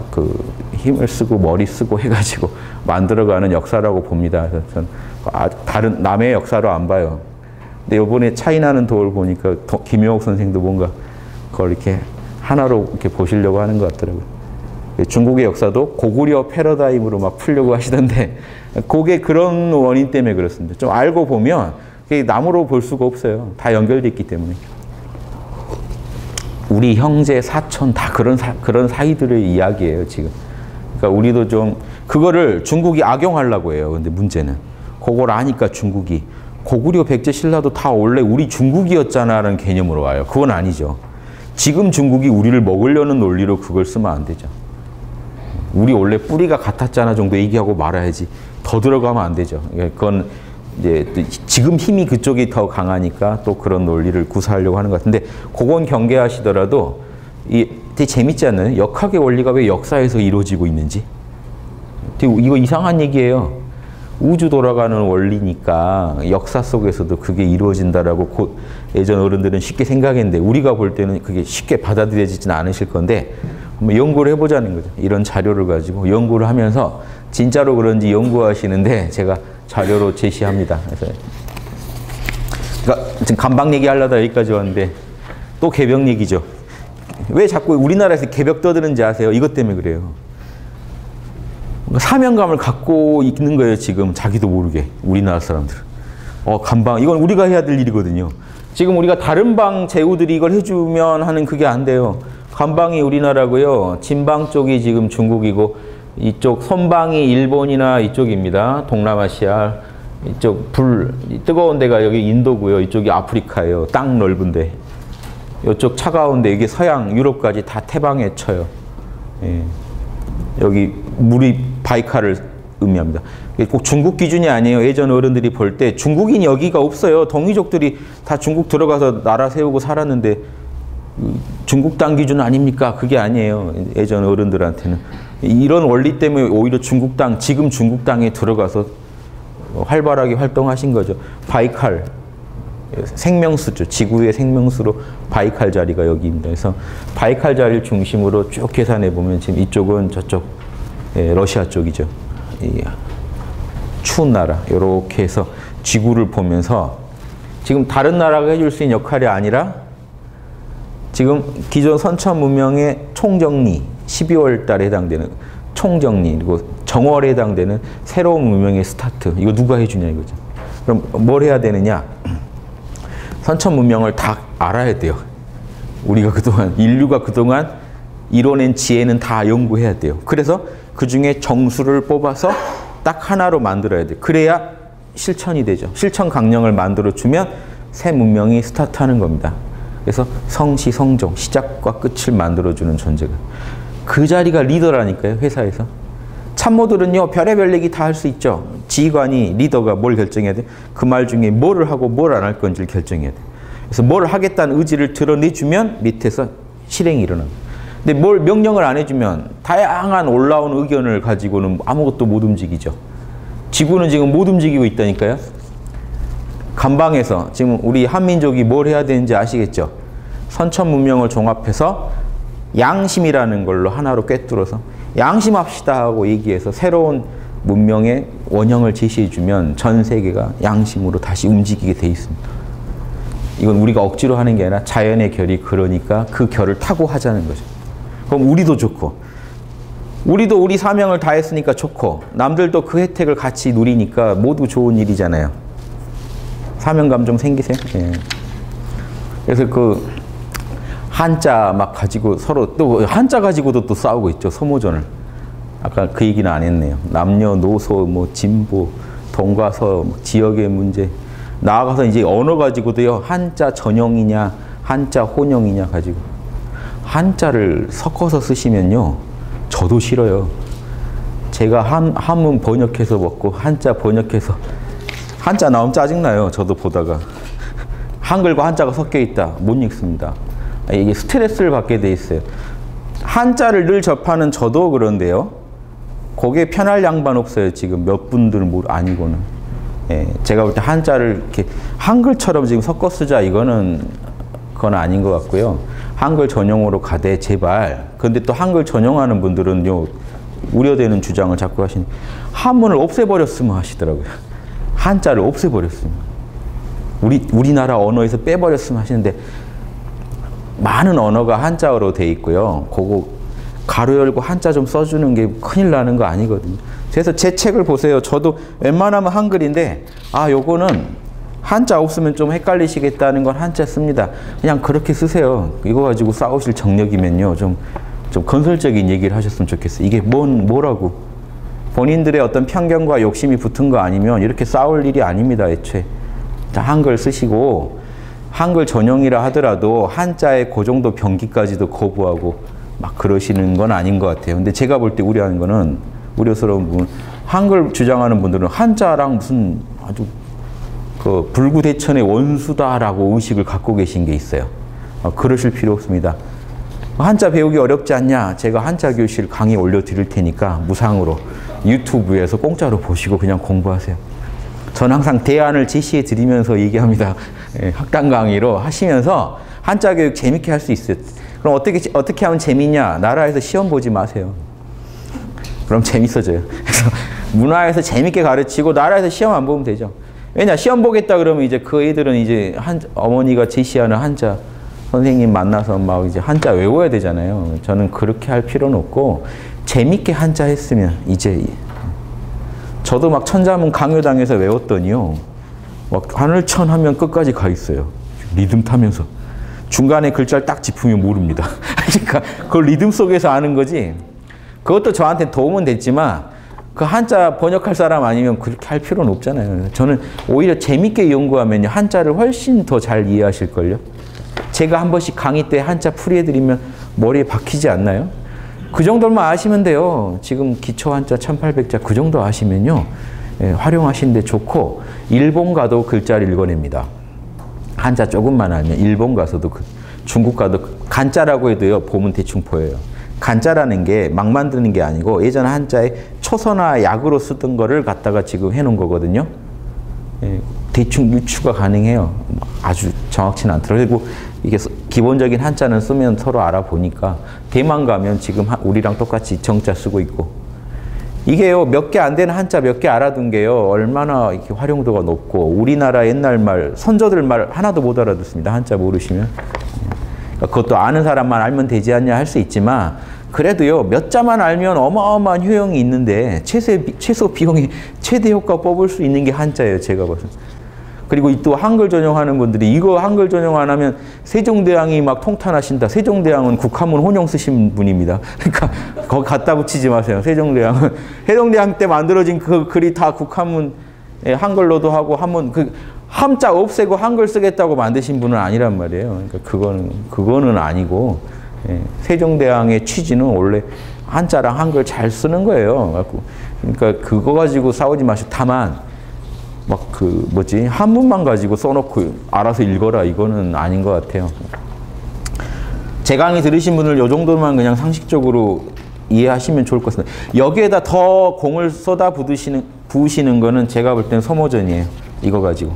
힘을 쓰고 머리 쓰고 해가지고 만들어가는 역사라고 봅니다. 그래서 저는 다른 남의 역사로 안 봐요. 근데 이번에 차이나는 도를 보니까 김용옥 선생도 뭔가 그걸 이렇게 하나로 이렇게 보시려고 하는 것 같더라고요. 중국의 역사도 고구려 패러다임으로 막 풀려고 하시던데 그게 그런 원인 때문에 그렇습니다. 좀 알고 보면 그게 남으로 볼 수가 없어요. 다 연결돼 있기 때문에. 우리 형제, 사촌 다 그런 사이들의 이야기예요, 지금. 그러니까 우리도 좀 그거를 중국이 악용하려고 해요. 근데 문제는 그걸 아니까 중국이 고구려 백제 신라도 다 원래 우리 중국이었잖아라는 개념으로 와요. 그건 아니죠. 지금 중국이 우리를 먹으려는 논리로 그걸 쓰면 안 되죠. 우리 원래 뿌리가 같았잖아 정도 얘기하고 말아야지. 더 들어가면 안 되죠. 그건 이제 지금 힘이 그쪽이 더 강하니까 또 그런 논리를 구사하려고 하는 것 같은데, 그건 경계하시더라도 되게 재밌지 않나요? 역학의 원리가 왜 역사에서 이루어지고 있는지. 이거 이상한 얘기예요. 우주 돌아가는 원리니까 역사 속에서도 그게 이루어진다라고 예전 어른들은 쉽게 생각했는데 우리가 볼 때는 그게 쉽게 받아들여지지는 않으실 건데 한번 연구를 해보자는 거죠. 이런 자료를 가지고 연구를 하면서 진짜로 그런지 연구하시는데 제가 자료로 제시합니다. 그래서 그러니까 지금 간방 얘기하려다 여기까지 왔는데 또 개벽 얘기죠. 왜 자꾸 우리나라에서 개벽 떠드는지 아세요? 이것 때문에 그래요. 사명감을 갖고 있는 거예요, 지금. 자기도 모르게. 우리나라 사람들은. 간방, 이건 우리가 해야 될 일이거든요. 지금 우리가 다른 방 제후들이 이걸 해주면 하는 그게 안 돼요. 간방이 우리나라고요. 진방 쪽이 지금 중국이고, 이쪽 선방이 일본이나 이쪽입니다. 동남아시아. 이쪽 뜨거운 데가 여기 인도고요. 이쪽이 아프리카예요. 땅 넓은데. 이쪽 차가운데 이게 서양, 유럽까지 다 태방에 쳐요. 예. 여기 물이 바이칼을 의미합니다. 꼭 중국 기준이 아니에요. 예전 어른들이 볼 때 중국인 여기가 없어요. 동이족들이 다 중국 들어가서 나라 세우고 살았는데 중국 땅 기준 아닙니까? 그게 아니에요. 예전 어른들한테는. 이런 원리 때문에 오히려 중국 땅, 지금 중국 땅에 들어가서 활발하게 활동하신 거죠. 바이칼, 생명수죠. 지구의 생명수로 바이칼 자리가 여기입니다. 그래서 바이칼 자리를 중심으로 쭉 계산해 보면 지금 이쪽은 저쪽 러시아 쪽이죠. 추운 나라 이렇게 해서 지구를 보면서 지금 다른 나라가 해줄 수 있는 역할이 아니라 지금 기존 선천 문명의 총정리 12월 달에 해당되는 총정리 그리고 정월에 해당되는 새로운 문명의 스타트 이거 누가 해주냐 이거죠. 그럼 뭘 해야 되느냐? 선천 문명을 다 알아야 돼요. 우리가 그동안 인류가 그동안 이뤄낸 지혜는 다 연구해야 돼요. 그래서 그 중에 정수를 뽑아서 딱 하나로 만들어야 돼요. 그래야 실천이 되죠. 실천 강령을 만들어주면 새 문명이 스타트하는 겁니다. 그래서 성시성종, 시작과 끝을 만들어주는 존재가. 그 자리가 리더라니까요, 회사에서. 참모들은요, 별의별 얘기 다 할 수 있죠. 지휘관이, 리더가 뭘 결정해야 돼? 그 말 중에 뭐를 하고 뭘 안 할 건지를 결정해야 돼. 그래서 뭘 하겠다는 의지를 드러내주면 밑에서 실행이 일어납니다. 근데 뭘 명령을 안 해주면 다양한 올라온 의견을 가지고는 아무것도 못 움직이죠. 지구는 지금 못 움직이고 있다니까요. 간방에서 지금 우리 한민족이 뭘 해야 되는지 아시겠죠? 선천 문명을 종합해서 양심이라는 걸로 하나로 꿰뚫어서 양심합시다 하고 얘기해서 새로운 문명의 원형을 제시해주면 전 세계가 양심으로 다시 움직이게 돼 있습니다. 이건 우리가 억지로 하는 게 아니라 자연의 결이 그러니까 그 결을 타고 하자는 거죠. 그럼 우리도 좋고 우리도 우리 사명을 다했으니까 좋고 남들도 그 혜택을 같이 누리니까 모두 좋은 일이잖아요. 사명감 좀 생기세요? 예. 그래서 그 한자 막 가지고 서로 또 한자 가지고도 또 싸우고 있죠. 소모전을. 아까 그 얘기는 안 했네요. 남녀노소 뭐 진보 동과서 지역의 문제 나아가서 이제 언어 가지고도요. 한자 전용이냐 한자 혼용이냐 가지고 한자를 섞어서 쓰시면요. 저도 싫어요. 제가 한문 번역해서 먹고 한자 번역해서 한자 나오면 짜증나요. 저도 보다가 한글과 한자가 섞여 있다. 못 읽습니다. 이게 스트레스를 받게 돼 있어요. 한자를 늘 접하는 저도 그런데요. 거기에 편할 양반 없어요. 지금 몇 분들은 아니고는. 예, 제가 볼 때 한자를 이렇게 한글처럼 지금 섞어 쓰자 이거는 그건 아닌 것 같고요. 한글 전용으로 가되 제발. 그런데 또 한글 전용하는 분들은요. 우려되는 주장을 자꾸 하시는 한문을 없애버렸으면 하시더라고요. 한자를 없애버렸으면. 우리나라 언어에서 빼버렸으면 하시는데 많은 언어가 한자어로 돼 있고요. 그거 가로 열고 한자 좀 써주는 게 큰일 나는 거 아니거든요. 그래서 제 책을 보세요. 저도 웬만하면 한글인데 요거는 한자 없으면 좀 헷갈리시겠다는 건 한자 씁니다. 그냥 그렇게 쓰세요. 이거 가지고 싸우실 정력이면요. 좀 건설적인 얘기를 하셨으면 좋겠어요. 이게 뭐라고. 본인들의 어떤 편견과 욕심이 붙은 거 아니면 이렇게 싸울 일이 아닙니다. 애초에. 한글 쓰시고 한글 전용이라 하더라도 한자의 그 정도 병기까지도 거부하고 막 그러시는 건 아닌 것 같아요. 근데 제가 볼 때 우려하는 거는 우려스러운 부분 한글 주장하는 분들은 한자랑 무슨 아주 그 불구대천의 원수다라고 의식을 갖고 계신 게 있어요. 그러실 필요 없습니다. 한자 배우기 어렵지 않냐? 제가 한자 교실 강의 올려드릴 테니까 무상으로 유튜브에서 공짜로 보시고 그냥 공부하세요. 전 항상 대안을 제시해 드리면서 얘기합니다. 학당 강의로 하시면서 한자 교육 재밌게 할 수 있어요. 그럼 어떻게 하면 재밌냐? 나라에서 시험 보지 마세요. 그럼 재밌어져요. 그래서 문화에서 재밌게 가르치고 나라에서 시험 안 보면 되죠. 왜냐 시험 보겠다 그러면 이제 그 애들은 이제 어머니가 제시하는 한자 선생님 만나서 막 이제 한자 외워야 되잖아요. 저는 그렇게 할 필요는 없고 재밌게 한자 했으면 이제 저도 막 천자문 강요당해서 외웠더니요. 막 하늘천 하면 끝까지 가 있어요. 리듬 타면서. 중간에 글자를 딱 짚으면 모릅니다. 그러니까 그 리듬 속에서 아는 거지. 그것도 저한테 도움은 됐지만 그 한자 번역할 사람 아니면 그렇게 할 필요는 없잖아요. 저는 오히려 재밌게 연구하면요. 한자를 훨씬 더 잘 이해하실걸요. 제가 한 번씩 강의 때 한자 풀이해드리면 머리에 박히지 않나요? 그 정도만 아시면 돼요. 지금 기초 한자 1800자 그 정도 아시면요. 예, 활용하시는데 좋고 일본 가도 글자를 읽어냅니다. 한자 조금만 알면 일본 가서도 중국 가도 간자라고 해도요. 보면 대충 보여요. 간자라는 게 막 만드는 게 아니고 예전 한자에 초서나 약으로 쓰던 거를 갖다가 지금 해놓은 거거든요. 예, 대충 유추가 가능해요. 아주 정확치는 않더라도. 그리고 이게 기본적인 한자는 쓰면 서로 알아보니까 대만 가면 지금 우리랑 똑같이 정자 쓰고 있고 이게요 몇 개 안 되는 한자 몇 개 알아둔 게요 얼마나 이렇게 활용도가 높고 우리나라 옛날 말 선조들 말 하나도 못 알아듣습니다. 한자 모르시면. 그것도 아는 사람만 알면 되지 않냐 할 수 있지만 그래도요 몇 자만 알면 어마어마한 효용이 있는데 최소 비용이 최대 효과 뽑을 수 있는 게 한자예요. 제가 봐서. 그리고 또 한글 전용하는 분들이 이거 한글 전용 안 하면 세종대왕이 막 통탄하신다. 세종대왕은 국한문 혼용 쓰신 분입니다. 그러니까 거기 갖다 붙이지 마세요. 세종대왕은. 세종대왕 때 만들어진 그 글이 다 국한문 한글로도 하고 한문 그 함자 없애고 한글 쓰겠다고 만드신 분은 아니란 말이에요. 그러니까 그거는 아니고 세종대왕의 취지는 원래 한자랑 한글 잘 쓰는 거예요. 그러니까 그거 가지고 싸우지 마시고 다만 막 한문만 가지고 써놓고 알아서 읽어라 이거는 아닌 것 같아요. 제 강의 들으신 분들 이 정도만 그냥 상식적으로 이해하시면 좋을 것 같습니다. 여기에다 더 공을 쏟아 부으시는 거는 제가 볼 때는 소모전이에요. 이거 가지고.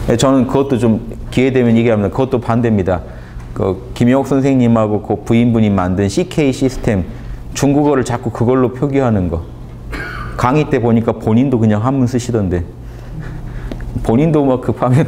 예. 저는 그것도 좀 기회 되면 얘기합니다. 그것도 반대입니다. 김영옥 선생님하고 그 부인분이 만든 CK 시스템 중국어를 자꾸 그걸로 표기하는 거. 강의 때 보니까 본인도 그냥 한문 쓰시던데. 본인도 막 급하면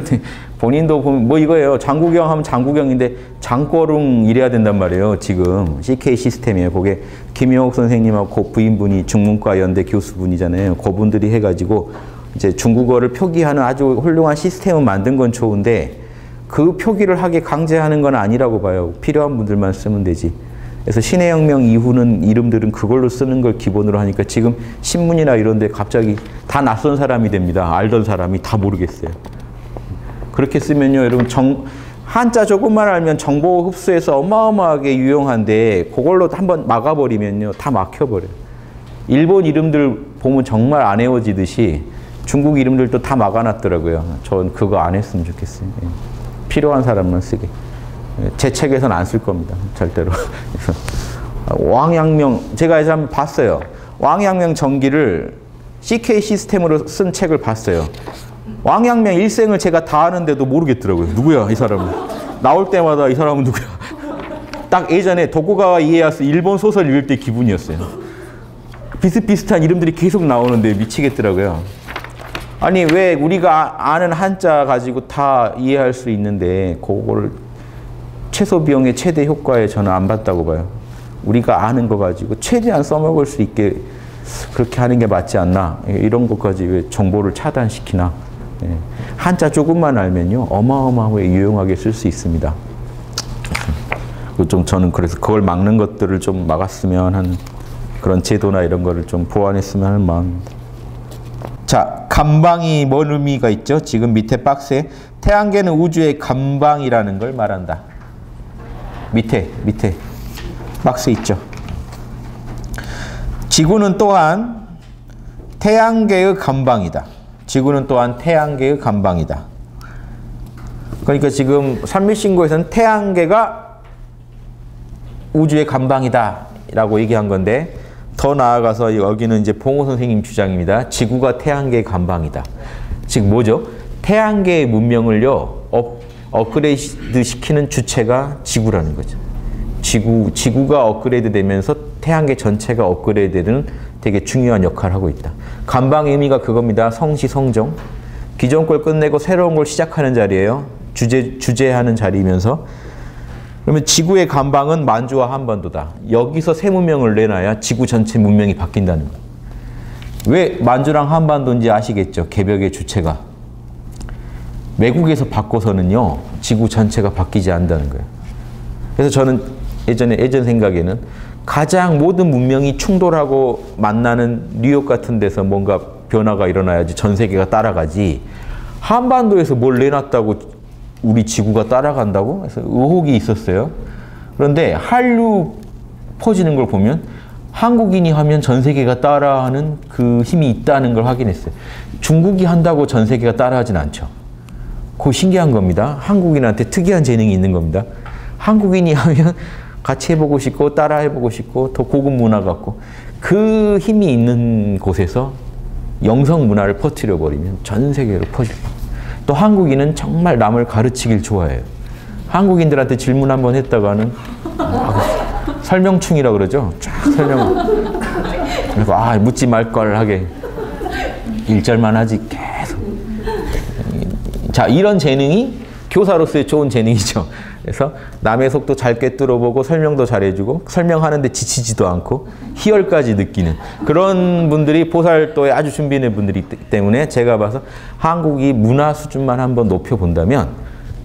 본인도 보면 뭐 이거예요. 장구경 하면 장구경인데 장꼬릉 이래야 된단 말이에요. 지금 CK 시스템이에요. 그게 김영옥 선생님하고 그 부인분이 중문과 연대 교수분이잖아요. 그분들이 해가지고 이제 중국어를 표기하는 아주 훌륭한 시스템을 만든 건 좋은데 그 표기를 하게 강제하는 건 아니라고 봐요. 필요한 분들만 쓰면 되지. 그래서 신의 혁명 이후는 이름들은 그걸로 쓰는 걸 기본으로 하니까 지금 신문이나 이런 데 갑자기 다 낯선 사람이 됩니다. 알던 사람이 다 모르겠어요. 그렇게 쓰면요. 여러분 한자 조금만 알면 정보 흡수해서 어마어마하게 유용한데 그걸로 한번 막아버리면요. 다 막혀버려요. 일본 이름들 보면 정말 안 외워지듯이 중국 이름들도 다 막아놨더라고요. 전 그거 안 했으면 좋겠어요. 필요한 사람만 쓰게. 제 책에서는 안 쓸 겁니다. 절대로. 왕양명 제가 이제 한번 봤어요. 왕양명 전기를 CK 시스템으로 쓴 책을 봤어요. 왕양명 일생을 제가 다 아는데도 모르겠더라고요. 누구야 이 사람은. 나올 때마다 이 사람은 누구야. 딱 예전에 도쿠가와 이에야스 일본 소설 읽을 때 기분이었어요. 비슷비슷한 이름들이 계속 나오는데 미치겠더라고요. 아니 왜 우리가 아는 한자 가지고 다 이해할 수 있는데 그거를 최소 비용의 최대 효과에 저는 안 봤다고 봐요. 우리가 아는 거 가지고 최대한 써먹을 수 있게 그렇게 하는 게 맞지 않나. 이런 것까지 왜 정보를 차단시키나. 한자 조금만 알면요. 어마어마하게 유용하게 쓸 수 있습니다. 좀 저는 그래서 그걸 막는 것들을 좀 막았으면 하는 그런 제도나 이런 거를 좀 보완했으면 하는 마음입니다. 자, 감방이 뭔 의미가 있죠? 지금 밑에 박스에 태양계는 우주의 감방이라는 걸 말한다. 밑에 박스 있죠. 지구는 또한 태양계의 감방이다. 지구는 또한 태양계의 감방이다. 그러니까 지금 산미신고에서는 태양계가 우주의 감방이다 라고 얘기한 건데 더 나아가서 여기는 이제 봉호 선생님 주장입니다. 지구가 태양계의 감방이다. 즉 뭐죠? 태양계의 문명을요 업그레이드 시키는 주체가 지구라는 거죠. 지구가 업그레이드 되면서 태양계 전체가 업그레이드되는 되게 중요한 역할을 하고 있다. 간방의 의미가 그겁니다. 성시성정. 기존 걸 끝내고 새로운 걸 시작하는 자리예요. 주제하는 자리이면서. 그러면 지구의 간방은 만주와 한반도다. 여기서 새 문명을 내놔야 지구 전체 문명이 바뀐다는 거예요. 왜 만주랑 한반도인지 아시겠죠? 개벽의 주체가. 외국에서 바꿔서는요, 지구 전체가 바뀌지 않는다는 거예요. 그래서 저는 예전 생각에는 가장 모든 문명이 충돌하고 만나는 뉴욕 같은 데서 뭔가 변화가 일어나야지 전 세계가 따라가지, 한반도에서 뭘 내놨다고 우리 지구가 따라간다고? 그래서 의혹이 있었어요. 그런데 한류 퍼지는 걸 보면 한국인이 하면 전 세계가 따라하는 그 힘이 있다는 걸 확인했어요. 중국이 한다고 전 세계가 따라하진 않죠. 그거 신기한 겁니다. 한국인한테 특이한 재능이 있는 겁니다. 한국인이 하면 같이 해보고 싶고 따라 해보고 싶고 더 고급 문화 같고, 그 힘이 있는 곳에서 영성 문화를 퍼뜨려 버리면 전 세계로 퍼질 겁니다. 또 한국인은 정말 남을 가르치길 좋아해요. 한국인들한테 질문 한번 했다가는 설명충이라 그러죠. 쫙 설명. 그리고 묻지 말 걸 하게 1절만 하지 계속. 자, 이런 재능이 교사로서의 좋은 재능이죠. 그래서 남의 속도 잘 꿰뚫어보고 설명도 잘해주고 설명하는데 지치지도 않고 희열까지 느끼는 그런 분들이 보살도에 아주 준비된 분들이 있기 때문에 제가 봐서 한국이 문화 수준만 한번 높여본다면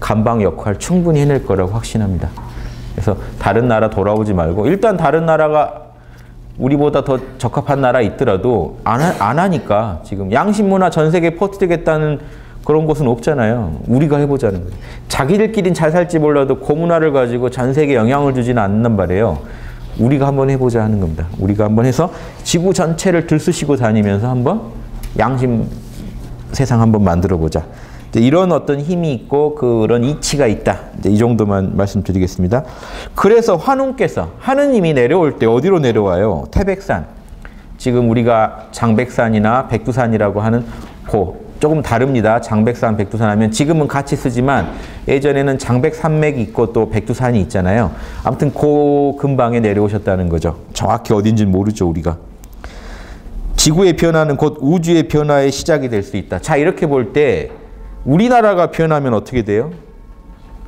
간방 역할 충분히 해낼 거라고 확신합니다. 그래서 다른 나라 돌아오지 말고, 일단 다른 나라가 우리보다 더 적합한 나라 있더라도 안 하니까, 지금 양심 문화 전 세계에 퍼뜨리겠다는 그런 곳은 없잖아요. 우리가 해보자는 거예요. 자기들끼리는 잘 살지 몰라도 그 문화를 가지고 전 세계에 영향을 주지는 않는단 말이에요. 우리가 한번 해보자 하는 겁니다. 우리가 한번 해서 지구 전체를 들쑤시고 다니면서 한번 양심 세상 한번 만들어보자. 이런 어떤 힘이 있고 그런 이치가 있다. 이 정도만 말씀드리겠습니다. 그래서 환웅께서, 하느님이 내려올 때 어디로 내려와요? 태백산. 지금 우리가 장백산이나 백두산이라고 하는 조금 다릅니다. 장백산, 백두산 하면 지금은 같이 쓰지만 예전에는 장백산맥이 있고 또 백두산이 있잖아요. 아무튼 그 근방에 내려오셨다는 거죠. 정확히 어딘지는 모르죠, 우리가. 지구의 변화는 곧 우주의 변화의 시작이 될 수 있다. 자, 이렇게 볼 때 우리나라가 변하면 어떻게 돼요?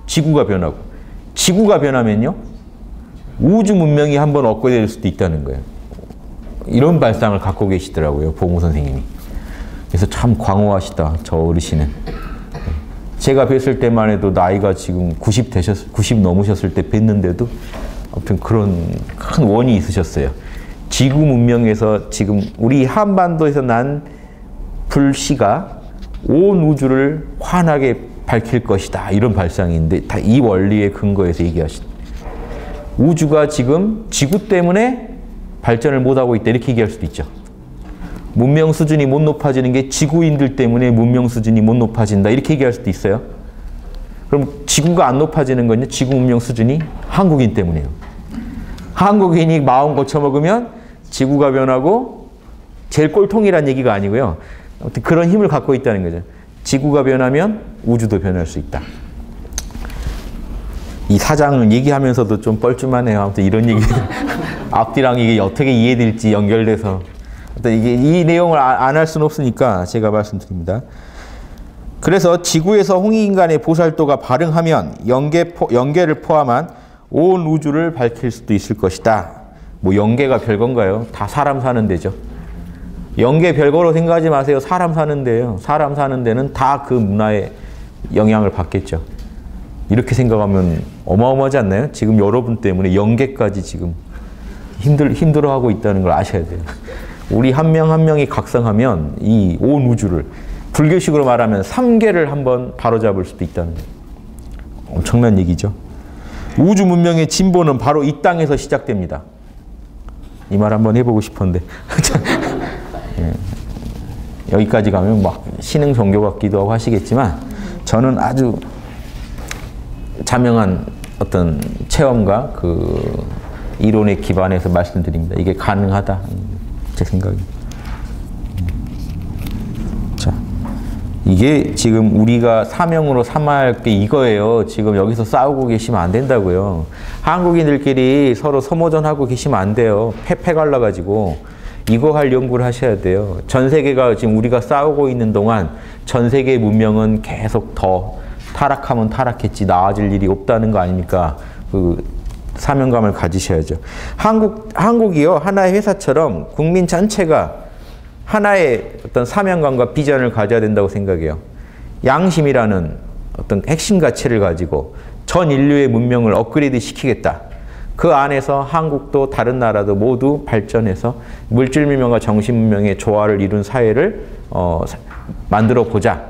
지구가 변하고, 지구가 변하면요, 우주 문명이 한번 업그레이드 될 수도 있다는 거예요. 이런 발상을 갖고 계시더라고요, 보무 선생님이. 그래서 참 광호하시다, 저 어르신은. 제가 뵀을 때만 해도 나이가 지금 90 넘으셨을 때 뵀는데도 아무튼 그런 큰 원이 있으셨어요. 지구 문명에서 지금 우리 한반도에서 난 불씨가 온 우주를 환하게 밝힐 것이다, 이런 발상인데 다 이 원리의 근거에서 얘기하시다. 우주가 지금 지구 때문에 발전을 못하고 있다, 이렇게 얘기할 수도 있죠. 문명 수준이 못 높아지는 게 지구인들 때문에 문명 수준이 못 높아진다, 이렇게 얘기할 수도 있어요. 그럼 지구가 안 높아지는 건요, 지구 문명 수준이 한국인 때문이에요. 한국인이 마음 고쳐먹으면 지구가 변하고 제일 꼴통이란 얘기가 아니고요. 아무튼 그런 힘을 갖고 있다는 거죠. 지구가 변하면 우주도 변할 수 있다. 이 사장은 얘기하면서도 좀 뻘쭘하네요. 아무튼 이런 얘기 앞뒤랑 이게 어떻게 이해될지 연결돼서 이게 이 내용을 안 할 수는 없으니까 제가 말씀드립니다. 그래서 지구에서 홍익인간의 보살도가 발흥하면 영계를 포함한 온 우주를 밝힐 수도 있을 것이다. 뭐 영계가 별건가요? 다 사람 사는 데죠. 영계 별거로 생각하지 마세요. 사람 사는 데요. 사람 사는 데는 다 그 문화의 영향을 받겠죠. 이렇게 생각하면 어마어마하지 않나요? 지금 여러분 때문에 영계까지 지금 힘들어하고 있다는 걸 아셔야 돼요. 우리 한 명 한 명이 각성하면 이 온 우주를, 불교식으로 말하면 3계를 한번 바로잡을 수도 있다는 거예요. 엄청난 얘기죠. 우주 문명의 진보는 바로 이 땅에서 시작됩니다. 이 말 한번 해보고 싶었는데 여기까지 가면 막 신흥 종교 같기도 하고 하시겠지만 저는 아주 자명한 어떤 체험과 그 이론에 기반해서 말씀드립니다. 이게 가능하다, 제 생각입니다. 자, 이게 지금 우리가 사명으로 삼아야 할 게 이거예요. 지금 여기서 싸우고 계시면 안 된다고요. 한국인들끼리 서로 소모전하고 계시면 안 돼요. 패 갈라가지고. 이거 할 연구를 하셔야 돼요. 전 세계가 지금 우리가 싸우고 있는 동안 전 세계의 문명은 계속 더 타락하면 타락했지 나아질 일이 없다는 거 아닙니까? 그 사명감을 가지셔야죠. 한국이요. 하나의 회사처럼 국민 전체가 하나의 어떤 사명감과 비전을 가져야 된다고 생각해요. 양심이라는 어떤 핵심 가치를 가지고 전 인류의 문명을 업그레이드 시키겠다. 그 안에서 한국도 다른 나라도 모두 발전해서 물질문명과 정신문명의 조화를 이룬 사회를 만들어 보자.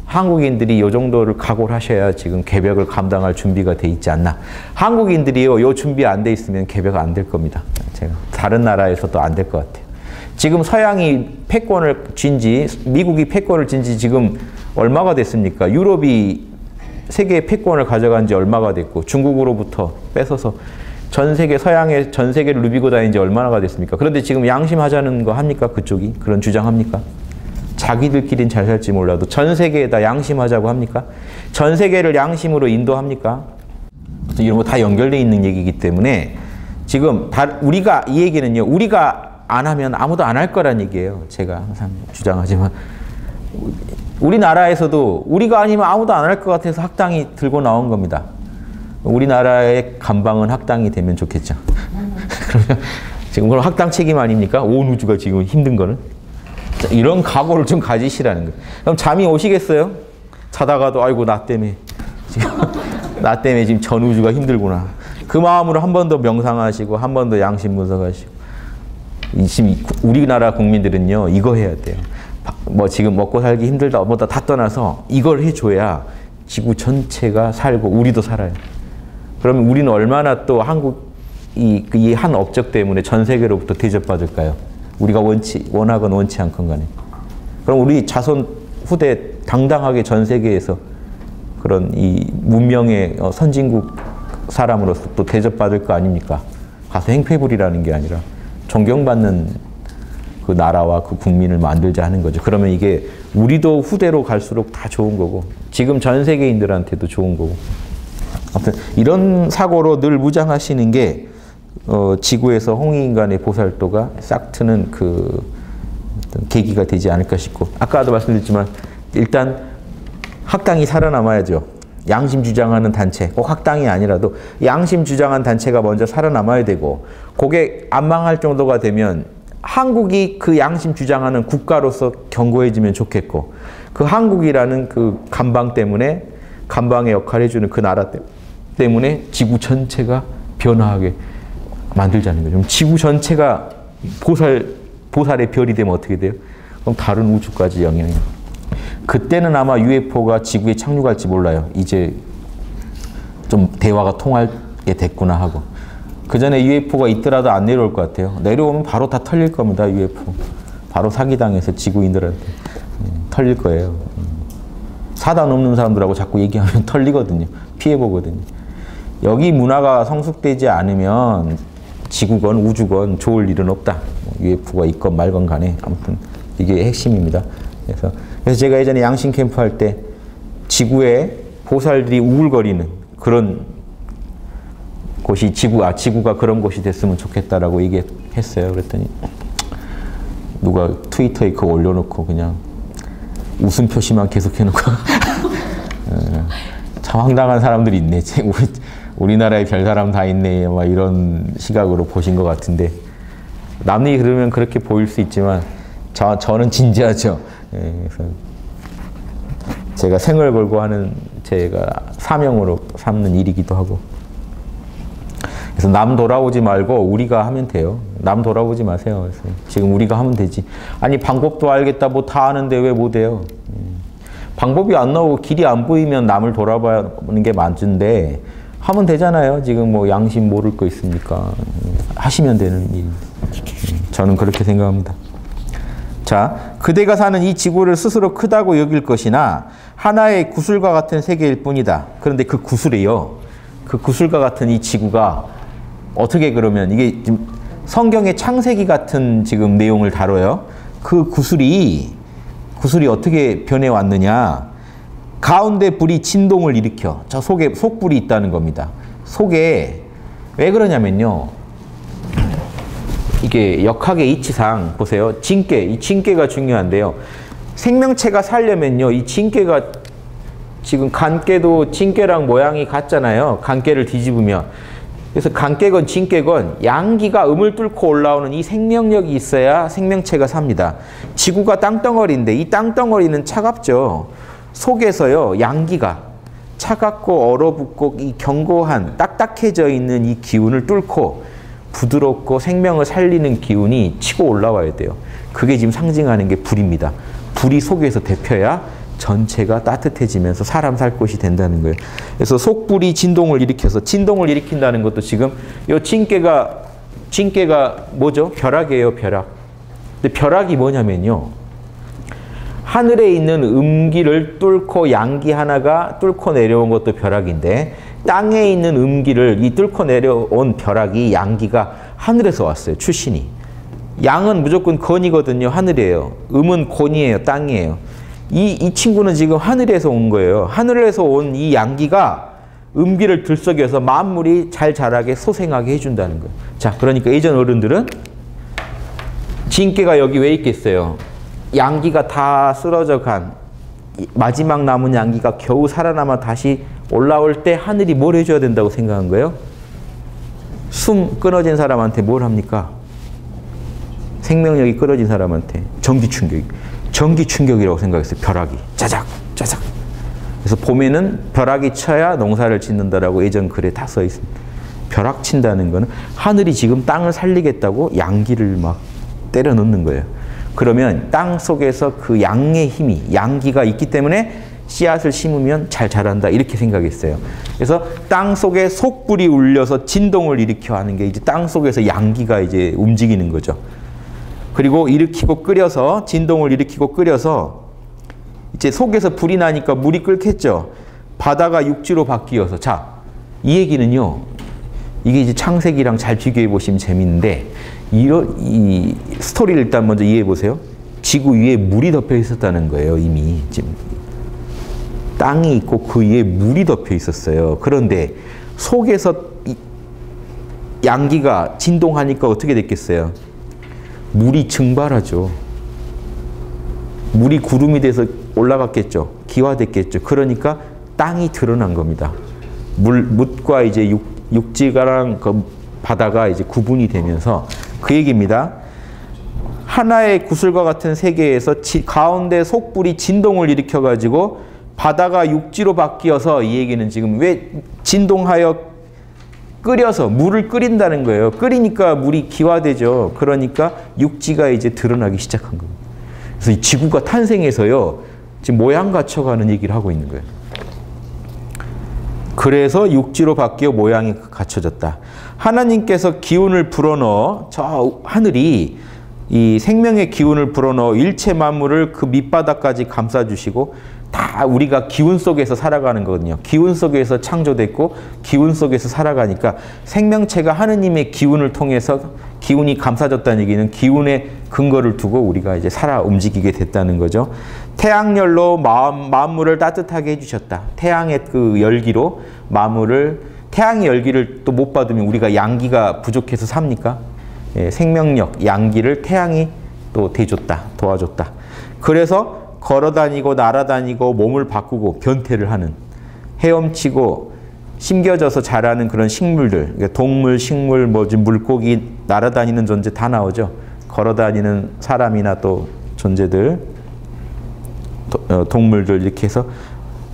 한국인들이 이 정도를 각오를 하셔야 지금 개벽을 감당할 준비가 돼 있지 않나. 한국인들이요, 이 준비 안 돼 있으면 개벽 안 될 겁니다. 제가 다른 나라에서도 안 될 것 같아요. 지금 서양이 패권을 쥔지, 미국이 패권을 쥔지 지금 얼마가 됐습니까? 유럽이 세계의 패권을 가져간 지 얼마가 됐고, 중국으로부터 뺏어서 전 세계, 서양의 전 세계를 누비고 다닌 지 얼마나 됐습니까? 그런데 지금 양심하자는 거 합니까? 그쪽이? 그런 주장합니까? 자기들끼리는 잘 살지 몰라도 전 세계에다 양심하자고 합니까? 전 세계를 양심으로 인도합니까? 이런 거 다 연결되어 있는 얘기이기 때문에 지금 우리가 이 얘기는요. 우리가 안 하면 아무도 안 할 거란 얘기예요. 제가 항상 주장하지만 우리나라에서도 우리가 아니면 아무도 안 할 것 같아서 학당이 들고 나온 겁니다. 우리나라의 감방은 학당이 되면 좋겠죠. 그러면 지금 그럼 학당 책임 아닙니까? 온 우주가 지금 힘든 거는. 이런 각오를 좀 가지시라는 거예요. 그럼 잠이 오시겠어요? 자다가도 아이고 나 때문에 지금 전 우주가 힘들구나. 그 마음으로 한 번 더 명상하시고 한 번 더 양심 분석하시고. 지금 우리나라 국민들은요 이거 해야 돼요. 뭐 지금 먹고 살기 힘들다 뭐다 다 떠나서 이걸 해줘야 지구 전체가 살고 우리도 살아요. 그러면 우리는 얼마나 또 한국 이 한 업적 때문에 전 세계로부터 대접받을까요? 우리가 원하건 원치 않건 간에. 그럼 우리 자손 후대 당당하게 전 세계에서 그런 이 문명의 선진국 사람으로서 또 대접받을 거 아닙니까? 가서 행패 부리라는 게 아니라 존경받는 그 나라와 그 국민을 만들자 하는 거죠. 그러면 이게 우리도 후대로 갈수록 다 좋은 거고 지금 전 세계인들한테도 좋은 거고 아무튼 이런 사고로 늘 무장하시는 게 지구에서 홍익인간의 보살도가 싹 트는 그 어떤 계기가 되지 않을까 싶고 아까도 말씀드렸지만 일단 학당이 살아남아야죠. 양심 주장하는 단체, 꼭 학당이 아니라도 양심 주장한 단체가 먼저 살아남아야 되고 그게 안 망할 정도가 되면 한국이 그 양심 주장하는 국가로서 견고해지면 좋겠고 그 한국이라는 그 감방 때문에 감방의 역할을 해주는 그 나라 때문에 지구 전체가 변화하게 만들자는 거죠. 그럼 지구 전체가 보살의 별이 되면 어떻게 돼요? 그럼 다른 우주까지 영향이. 그때는 아마 UFO가 지구에 착륙할지 몰라요. 이제 좀 대화가 통하게 됐구나 하고. 그 전에 UFO가 있더라도 안 내려올 것 같아요. 내려오면 바로 다 털릴 겁니다. UFO. 바로 사기당해서 지구인들한테 털릴 거예요. 사단 없는 사람들하고 자꾸 얘기하면 털리거든요. 피해보거든요. 여기 문화가 성숙되지 않으면 지구건 우주건 좋을 일은 없다. UFO가 있건 말건 간에 아무튼 이게 핵심입니다. 그래서 제가 예전에 양심 캠프 할 때 지구에 보살들이 우글거리는 그런 곳이 지구가 그런 곳이 됐으면 좋겠다라고 얘기했어요. 그랬더니 누가 트위터에 그거 올려놓고 그냥 웃음 표시만 계속 해놓고 참 황당한 사람들이 있네. 우리나라에 별 사람 다 있네. 막 이런 시각으로 보신 것 같은데 남이 그러면 그렇게 보일 수 있지만 저는 진지하죠. 그래서 제가 생을 걸고 하는 제가 사명으로 삼는 일이기도 하고 그래서 남 돌아오지 말고 우리가 하면 돼요. 남 돌아오지 마세요. 그래서 지금 우리가 하면 되지. 아니 방법도 알겠다 뭐 다 아는데 왜 못해요? 방법이 안 나오고 길이 안 보이면 남을 돌아보는 게 맞은데 하면 되잖아요. 지금 뭐 양심 모를 거 있습니까? 하시면 되는 일. 저는 그렇게 생각합니다. 자, 그대가 사는 이 지구를 스스로 크다고 여길 것이나 하나의 구슬과 같은 세계일 뿐이다. 그런데 그 구슬이요. 그 구슬과 같은 이 지구가 어떻게 그러면 이게 지금 성경의 창세기 같은 지금 내용을 다뤄요. 그 구슬이 구슬이 어떻게 변해왔느냐. 가운데 불이 진동을 일으켜. 저 속에 속불이 있다는 겁니다. 속에 왜 그러냐면요. 이게 역학의 이치상 보세요. 진깨, 이 진깨가 중요한데요. 생명체가 살려면요. 이 진깨가 지금 간깨도 진깨랑 모양이 같잖아요. 간깨를 뒤집으면. 그래서 간깨건 진깨건 양기가 음을 뚫고 올라오는 이 생명력이 있어야 생명체가 삽니다. 지구가 땅덩어리인데 이 땅덩어리는 차갑죠. 속에서요. 양기가 차갑고 얼어붙고 이 견고한 딱딱해져 있는 이 기운을 뚫고 부드럽고 생명을 살리는 기운이 치고 올라와야 돼요. 그게 지금 상징하는 게 불입니다. 불이 속에서 데펴야 전체가 따뜻해지면서 사람 살 곳이 된다는 거예요. 그래서 속불이 진동을 일으켜서 진동을 일으킨다는 것도 지금 이 진깨가 뭐죠? 벼락이에요, 벼락. 근데 벼락이 뭐냐면요. 하늘에 있는 음기를 뚫고 양기 하나가 뚫고 내려온 것도 벼락인데 땅에 있는 음기를 이 뚫고 내려온 벼락이 양기가 하늘에서 왔어요. 출신이. 양은 무조건 건이거든요. 하늘이에요. 음은 곤이에요. 땅이에요. 이 친구는 지금 하늘에서 온 거예요. 하늘에서 온 이 양기가 음기를 들썩여서 만물이 잘 자라게 소생하게 해준다는 거예요. 자, 그러니까 예전 어른들은 진깨가 여기 왜 있겠어요? 양기가 다 쓰러져 간 마지막 남은 양기가 겨우 살아남아 다시 올라올 때 하늘이 뭘 해줘야 된다고 생각한 거예요? 숨 끊어진 사람한테 뭘 합니까? 생명력이 끊어진 사람한테 전기 충격. 전기 충격이라고 생각했어요. 벼락이. 짜작, 짜작. 그래서 봄에는 벼락이 쳐야 농사를 짓는다라고 예전 글에 다 써 있습니다. 벼락 친다는 거는 하늘이 지금 땅을 살리겠다고 양기를 막 때려 넣는 거예요. 그러면 땅 속에서 그 양의 힘이, 양기가 있기 때문에 씨앗을 심으면 잘 자란다. 이렇게 생각했어요. 그래서 땅 속에 속불이 울려서 진동을 일으켜 하는 게 이제 땅 속에서 양기가 이제 움직이는 거죠. 그리고 일으키고 끓여서 진동을 일으키고 끓여서 이제 속에서 불이 나니까 물이 끓겠죠. 바다가 육지로 바뀌어서 자, 이 얘기는요. 이게 이제 창세기랑 잘 비교해 보시면 재밌는데 이 스토리를 일단 먼저 이해해 보세요. 지구 위에 물이 덮여 있었다는 거예요. 이미 지금 땅이 있고 그 위에 물이 덮여 있었어요. 그런데 속에서 양기가 진동하니까 어떻게 됐겠어요? 물이 증발하죠. 물이 구름이 돼서 올라갔겠죠. 기화됐겠죠. 그러니까 땅이 드러난 겁니다. 묻과 이제 육지가랑 그 바다가 이제 구분이 되면서 그 얘기입니다. 하나의 구슬과 같은 세계에서 가운데 속불이 진동을 일으켜가지고 바다가 육지로 바뀌어서 이 얘기는 지금 왜 진동하여 끓여서 물을 끓인다는 거예요. 끓이니까 물이 기화되죠. 그러니까 육지가 이제 드러나기 시작한 겁니다. 그래서 이 지구가 탄생해서요. 지금 모양 갖춰가는 얘기를 하고 있는 거예요. 그래서 육지로 바뀌어 모양이 갖춰졌다. 하나님께서 기운을 불어넣어 저 하늘이 이 생명의 기운을 불어넣어 일체 만물을 그 밑바닥까지 감싸주시고 다 우리가 기운 속에서 살아가는 거거든요. 기운 속에서 창조됐고 기운 속에서 살아가니까 생명체가 하느님의 기운을 통해서 기운이 감싸졌다는 얘기는 기운의 근거를 두고 우리가 이제 살아 움직이게 됐다는 거죠. 태양열로 만물을 따뜻하게 해주셨다. 태양의 그 열기로 만물을 태양의 열기를 또 못 받으면 우리가 양기가 부족해서 삽니까? 예, 생명력, 양기를 태양이 또 대줬다, 도와줬다. 그래서 걸어다니고 날아다니고 몸을 바꾸고 변태를 하는 헤엄치고 심겨져서 자라는 그런 식물들, 그러니까 동물, 식물, 물고기, 날아다니는 존재 다 나오죠. 걸어다니는 사람이나 또 존재들, 동물들 이렇게 해서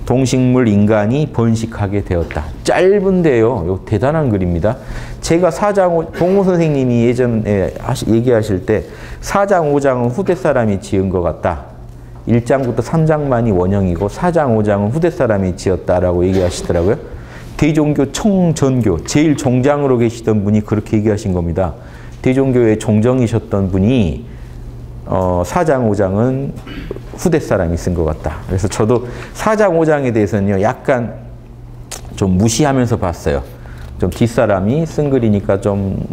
동식물 인간이 번식하게 되었다. 짧은데요. 이거 대단한 글입니다. 제가 4장, 동호 선생님이 예전에 얘기하실 때 4장, 5장은 후대 사람이 지은 것 같다. 1장부터 3장만이 원형이고 4장, 5장은 후대 사람이 지었다라고 얘기하시더라고요. 대종교 총전교, 제일 종장으로 계시던 분이 그렇게 얘기하신 겁니다. 대종교의 종정이셨던 분이 4장, 5장은 후대 사람이 쓴 것 같다. 그래서 저도 4장, 5장에 대해서는요, 약간 좀 무시하면서 봤어요. 좀 뒷사람이 쓴 글이니까 좀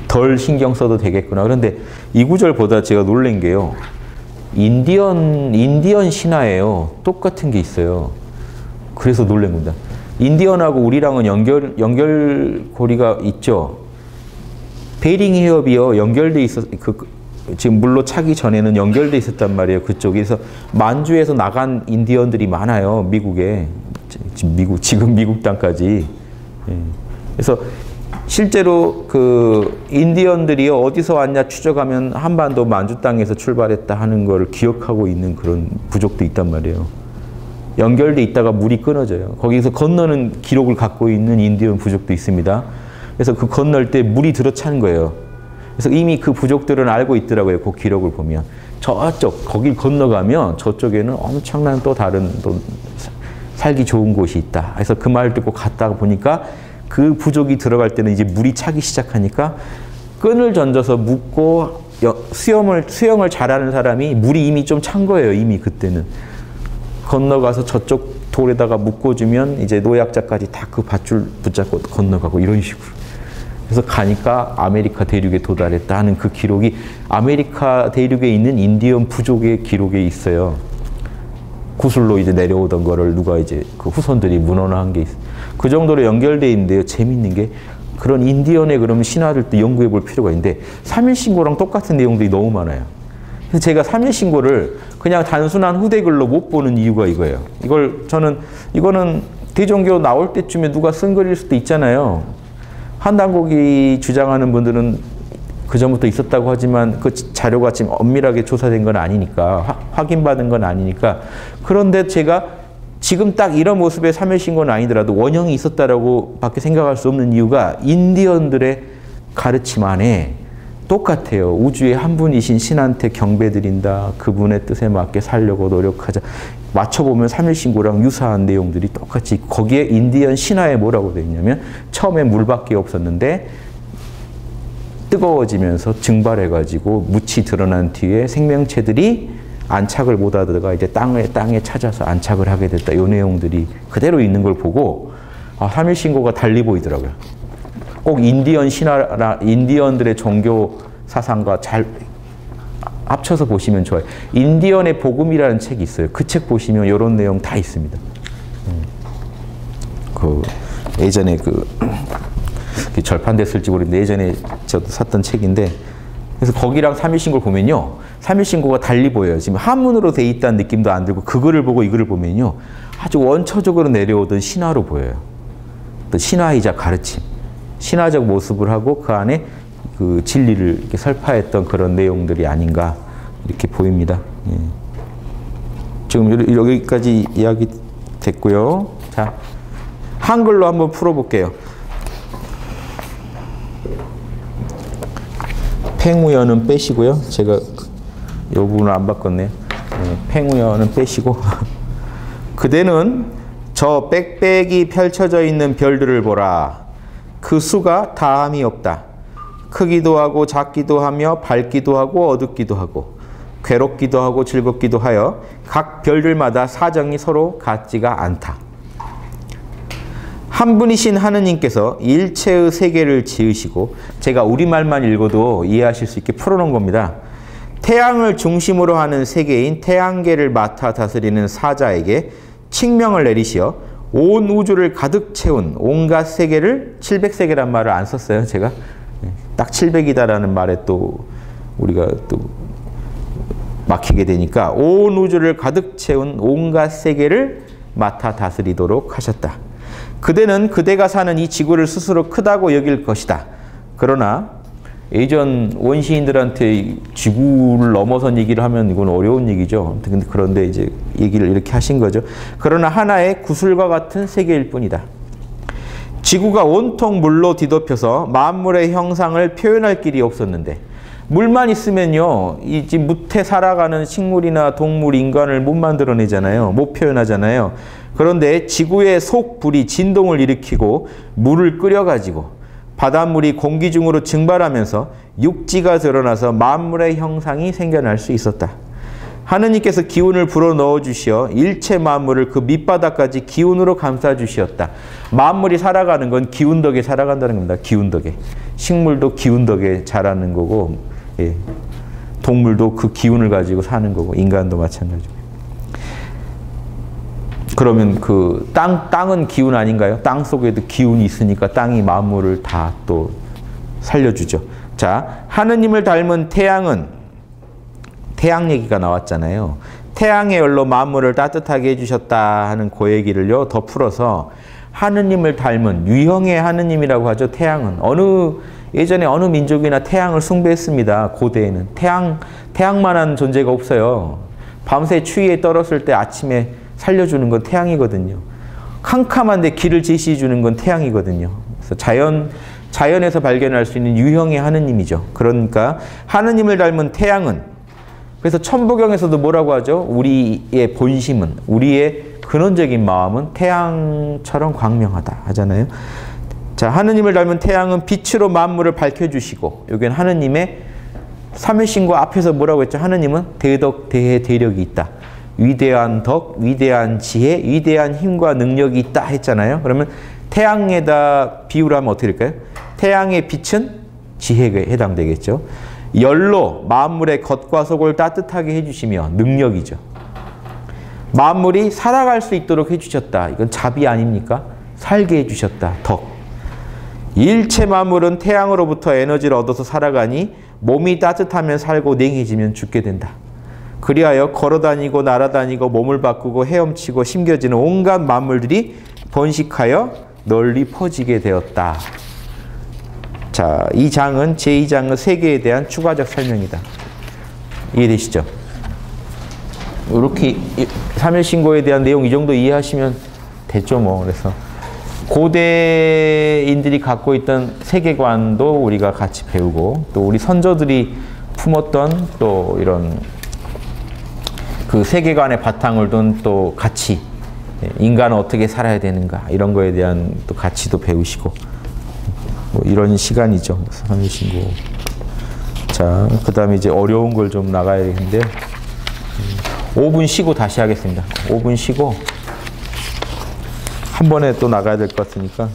덜 신경 써도 되겠구나. 그런데 이 구절보다 제가 놀란 게요. 인디언 신화예요. 똑같은 게 있어요. 그래서 놀란 겁니다. 인디언하고 우리랑은 연결고리가 있죠. 베링 해협이요. 연결돼 지금 물로 차기 전에는 연결돼 있었단 말이에요. 그쪽에서 만주에서 나간 인디언들이 많아요. 미국에. 지금 미국 땅까지. 예. 그래서 실제로 그 인디언들이 어디서 왔냐 추적하면 한반도 만주 땅에서 출발했다 하는 걸 기억하고 있는 그런 부족도 있단 말이에요. 연결돼 있다가 물이 끊어져요. 거기서 건너는 기록을 갖고 있는 인디언 부족도 있습니다. 그래서 그 건널 때 물이 들어차는 거예요. 그래서 이미 그 부족들은 알고 있더라고요. 그 기록을 보면. 저쪽, 거길 건너가면 저쪽에는 엄청난 또 다른 또 살기 좋은 곳이 있다. 그래서 그 말 듣고 갔다가 보니까 그 부족이 들어갈 때는 이제 물이 차기 시작하니까 끈을 던져서 묶고 수영을 잘하는 사람이 물이 이미 좀 찬 거예요. 이미 그때는. 건너가서 저쪽 돌에다가 묶어주면 이제 노약자까지 다 그 밧줄 붙잡고 건너가고 이런 식으로. 그래서 가니까 아메리카 대륙에 도달했다 하는 그 기록이 아메리카 대륙에 있는 인디언 부족의 기록에 있어요. 구슬로 이제 내려오던 거를 누가 이제 그 후손들이 문헌화한 게 있어요. 그 정도로 연결되어 있는데요. 재밌는 게 그런 인디언의 그럼 신화를 또 연구해 볼 필요가 있는데 3.1신고랑 똑같은 내용들이 너무 많아요. 그래서 제가 3.1신고를 그냥 단순한 후대글로 못 보는 이유가 이거예요. 이거는 대종교 나올 때쯤에 누가 쓴 글일 수도 있잖아요. 한단국이 주장하는 분들은 그 전부터 있었다고 하지만 그 자료가 지금 엄밀하게 조사된 건 아니니까 확인받은 건 아니니까 그런데 제가 지금 딱 이런 모습의 3.1신고는 아니더라도 원형이 있었다라고 밖에 생각할 수 없는 이유가 인디언들의 가르침 안에 똑같아요. 우주의 한 분이신 신한테 경배드린다. 그분의 뜻에 맞게 살려고 노력하자. 맞춰보면 3.1신고랑 유사한 내용들이 똑같이 있고 거기에 인디언 신화에 뭐라고 되어 있냐면 처음에 물밖에 없었는데 뜨거워지면서 증발해가지고 묻이 드러난 뒤에 생명체들이 안착을 못하다가 이제 땅에 찾아서 안착을 하게 됐다. 이 내용들이 그대로 있는 걸 보고 3.1신고가 달리 보이더라고요. 꼭 인디언들의 종교 사상과 잘 합쳐서 보시면 좋아요. 인디언의 복음이라는 책이 있어요. 그 책 보시면 이런 내용 다 있습니다. 예전에 절판됐을지 모르겠는데 예전에 저도 샀던 책인데 그래서 거기랑 3.1신고를 보면요. 3.1신고가 달리 보여요. 지금 한문으로 돼 있다는 느낌도 안 들고 그거를 보고 이거를 보면요. 아주 원초적으로 내려오던 신화로 보여요. 또 신화이자 가르침. 신화적 모습을 하고 그 안에 그 진리를 이렇게 설파했던 그런 내용들이 아닌가 이렇게 보입니다. 예. 지금 여기까지 이야기 됐고요. 자, 한글로 한번 풀어볼게요. 팽우연은 빼시고요. 제가 이 부분을 안 바꿨네요. 팽우연은 빼시고 그대는 저 빽빽이 펼쳐져 있는 별들을 보라. 그 수가 다함이 없다. 크기도 하고 작기도 하며 밝기도 하고 어둡기도 하고 괴롭기도 하고 즐겁기도 하여 각 별들마다 사정이 서로 같지가 않다. 한 분이신 하느님께서 일체의 세계를 지으시고 제가 우리말만 읽어도 이해하실 수 있게 풀어놓은 겁니다. 태양을 중심으로 하는 세계인 태양계를 맡아 다스리는 사자에게 칙명을 내리시어 온 우주를 가득 채운 온갖 세계를 700세계란 말을 안 썼어요. 제가 딱 700이다라는 말에 또 우리가 또 막히게 되니까 온 우주를 가득 채운 온갖 세계를 맡아 다스리도록 하셨다. 그대는 그대가 사는 이 지구를 스스로 크다고 여길 것이다. 그러나 예전 원시인들한테 지구를 넘어선 얘기를 하면 이건 어려운 얘기죠. 그런데 이제 얘기를 이렇게 하신 거죠. 그러나 하나의 구슬과 같은 세계일 뿐이다. 지구가 온통 물로 뒤덮여서 만물의 형상을 표현할 길이 없었는데 물만 있으면요, 이 무태 살아가는 식물이나 동물, 인간을 못 만들어내잖아요. 못 표현하잖아요. 그런데 지구의 속불이 진동을 일으키고 물을 끓여가지고 바닷물이 공기 중으로 증발하면서 육지가 드러나서 만물의 형상이 생겨날 수 있었다. 하느님께서 기운을 불어넣어 주시어 일체 만물을 그 밑바닥까지 기운으로 감싸 주시었다. 만물이 살아가는 건 기운 덕에 살아간다는 겁니다. 기운 덕에. 식물도 기운 덕에 자라는 거고, 예. 동물도 그 기운을 가지고 사는 거고 인간도 마찬가지고. 그러면 그 땅은 기운 아닌가요? 땅 속에도 기운이 있으니까 땅이 만물을 다 또 살려주죠. 자, 하느님을 닮은 태양은 태양 얘기가 나왔잖아요. 태양의 열로 만물을 따뜻하게 해주셨다 하는 그 얘기를요 더 풀어서 하느님을 닮은 유형의 하느님이라고 하죠. 태양은 예전에 어느 민족이나 태양을 숭배했습니다. 고대에는 태양만한 존재가 없어요. 밤새 추위에 떨었을 때 아침에 살려주는 건 태양이거든요. 캄캄한데 길을 제시해 주는 건 태양이거든요. 그래서 자연에서 발견할 수 있는 유형의 하느님이죠. 그러니까 하느님을 닮은 태양은, 그래서 천부경에서도 뭐라고 하죠? 우리의 본심은, 우리의 근원적인 마음은 태양처럼 광명하다 하잖아요. 자, 하느님을 닮은 태양은 빛으로 만물을 밝혀주시고, 여기는 하느님의 삼위신과 앞에서 뭐라고 했죠? 하느님은 대덕, 대해, 대력이 있다. 위대한 덕, 위대한 지혜, 위대한 힘과 능력이 있다 했잖아요. 그러면 태양에다 비유를 하면 어떻게 될까요? 태양의 빛은 지혜에 해당되겠죠. 열로 만물의 겉과 속을 따뜻하게 해주시며 능력이죠. 만물이 살아갈 수 있도록 해주셨다. 이건 자비 아닙니까? 살게 해주셨다. 덕. 일체 만물은 태양으로부터 에너지를 얻어서 살아가니 몸이 따뜻하면 살고 냉해지면 죽게 된다. 그리하여 걸어다니고 날아다니고 몸을 바꾸고 헤엄치고 심겨지는 온갖 만물들이 번식하여 널리 퍼지게 되었다. 자, 이 장은 제2장의 세계에 대한 추가적 설명이다. 이해되시죠? 이렇게 삼일신고에 대한 내용 이 정도 이해하시면 됐죠 뭐. 그래서 고대인들이 갖고 있던 세계관도 우리가 같이 배우고, 또 우리 선조들이 품었던 또 이런 그 세계관의 바탕을 둔 또 가치, 인간은 어떻게 살아야 되는가 이런 거에 대한 또 가치도 배우시고, 뭐 이런 시간이죠. 삼일신고. 자, 그 다음에 이제 어려운 걸 좀 나가야 되는데 5분 쉬고 다시 하겠습니다. 5분 쉬고 한 번에 또 나가야 될 것 같으니까.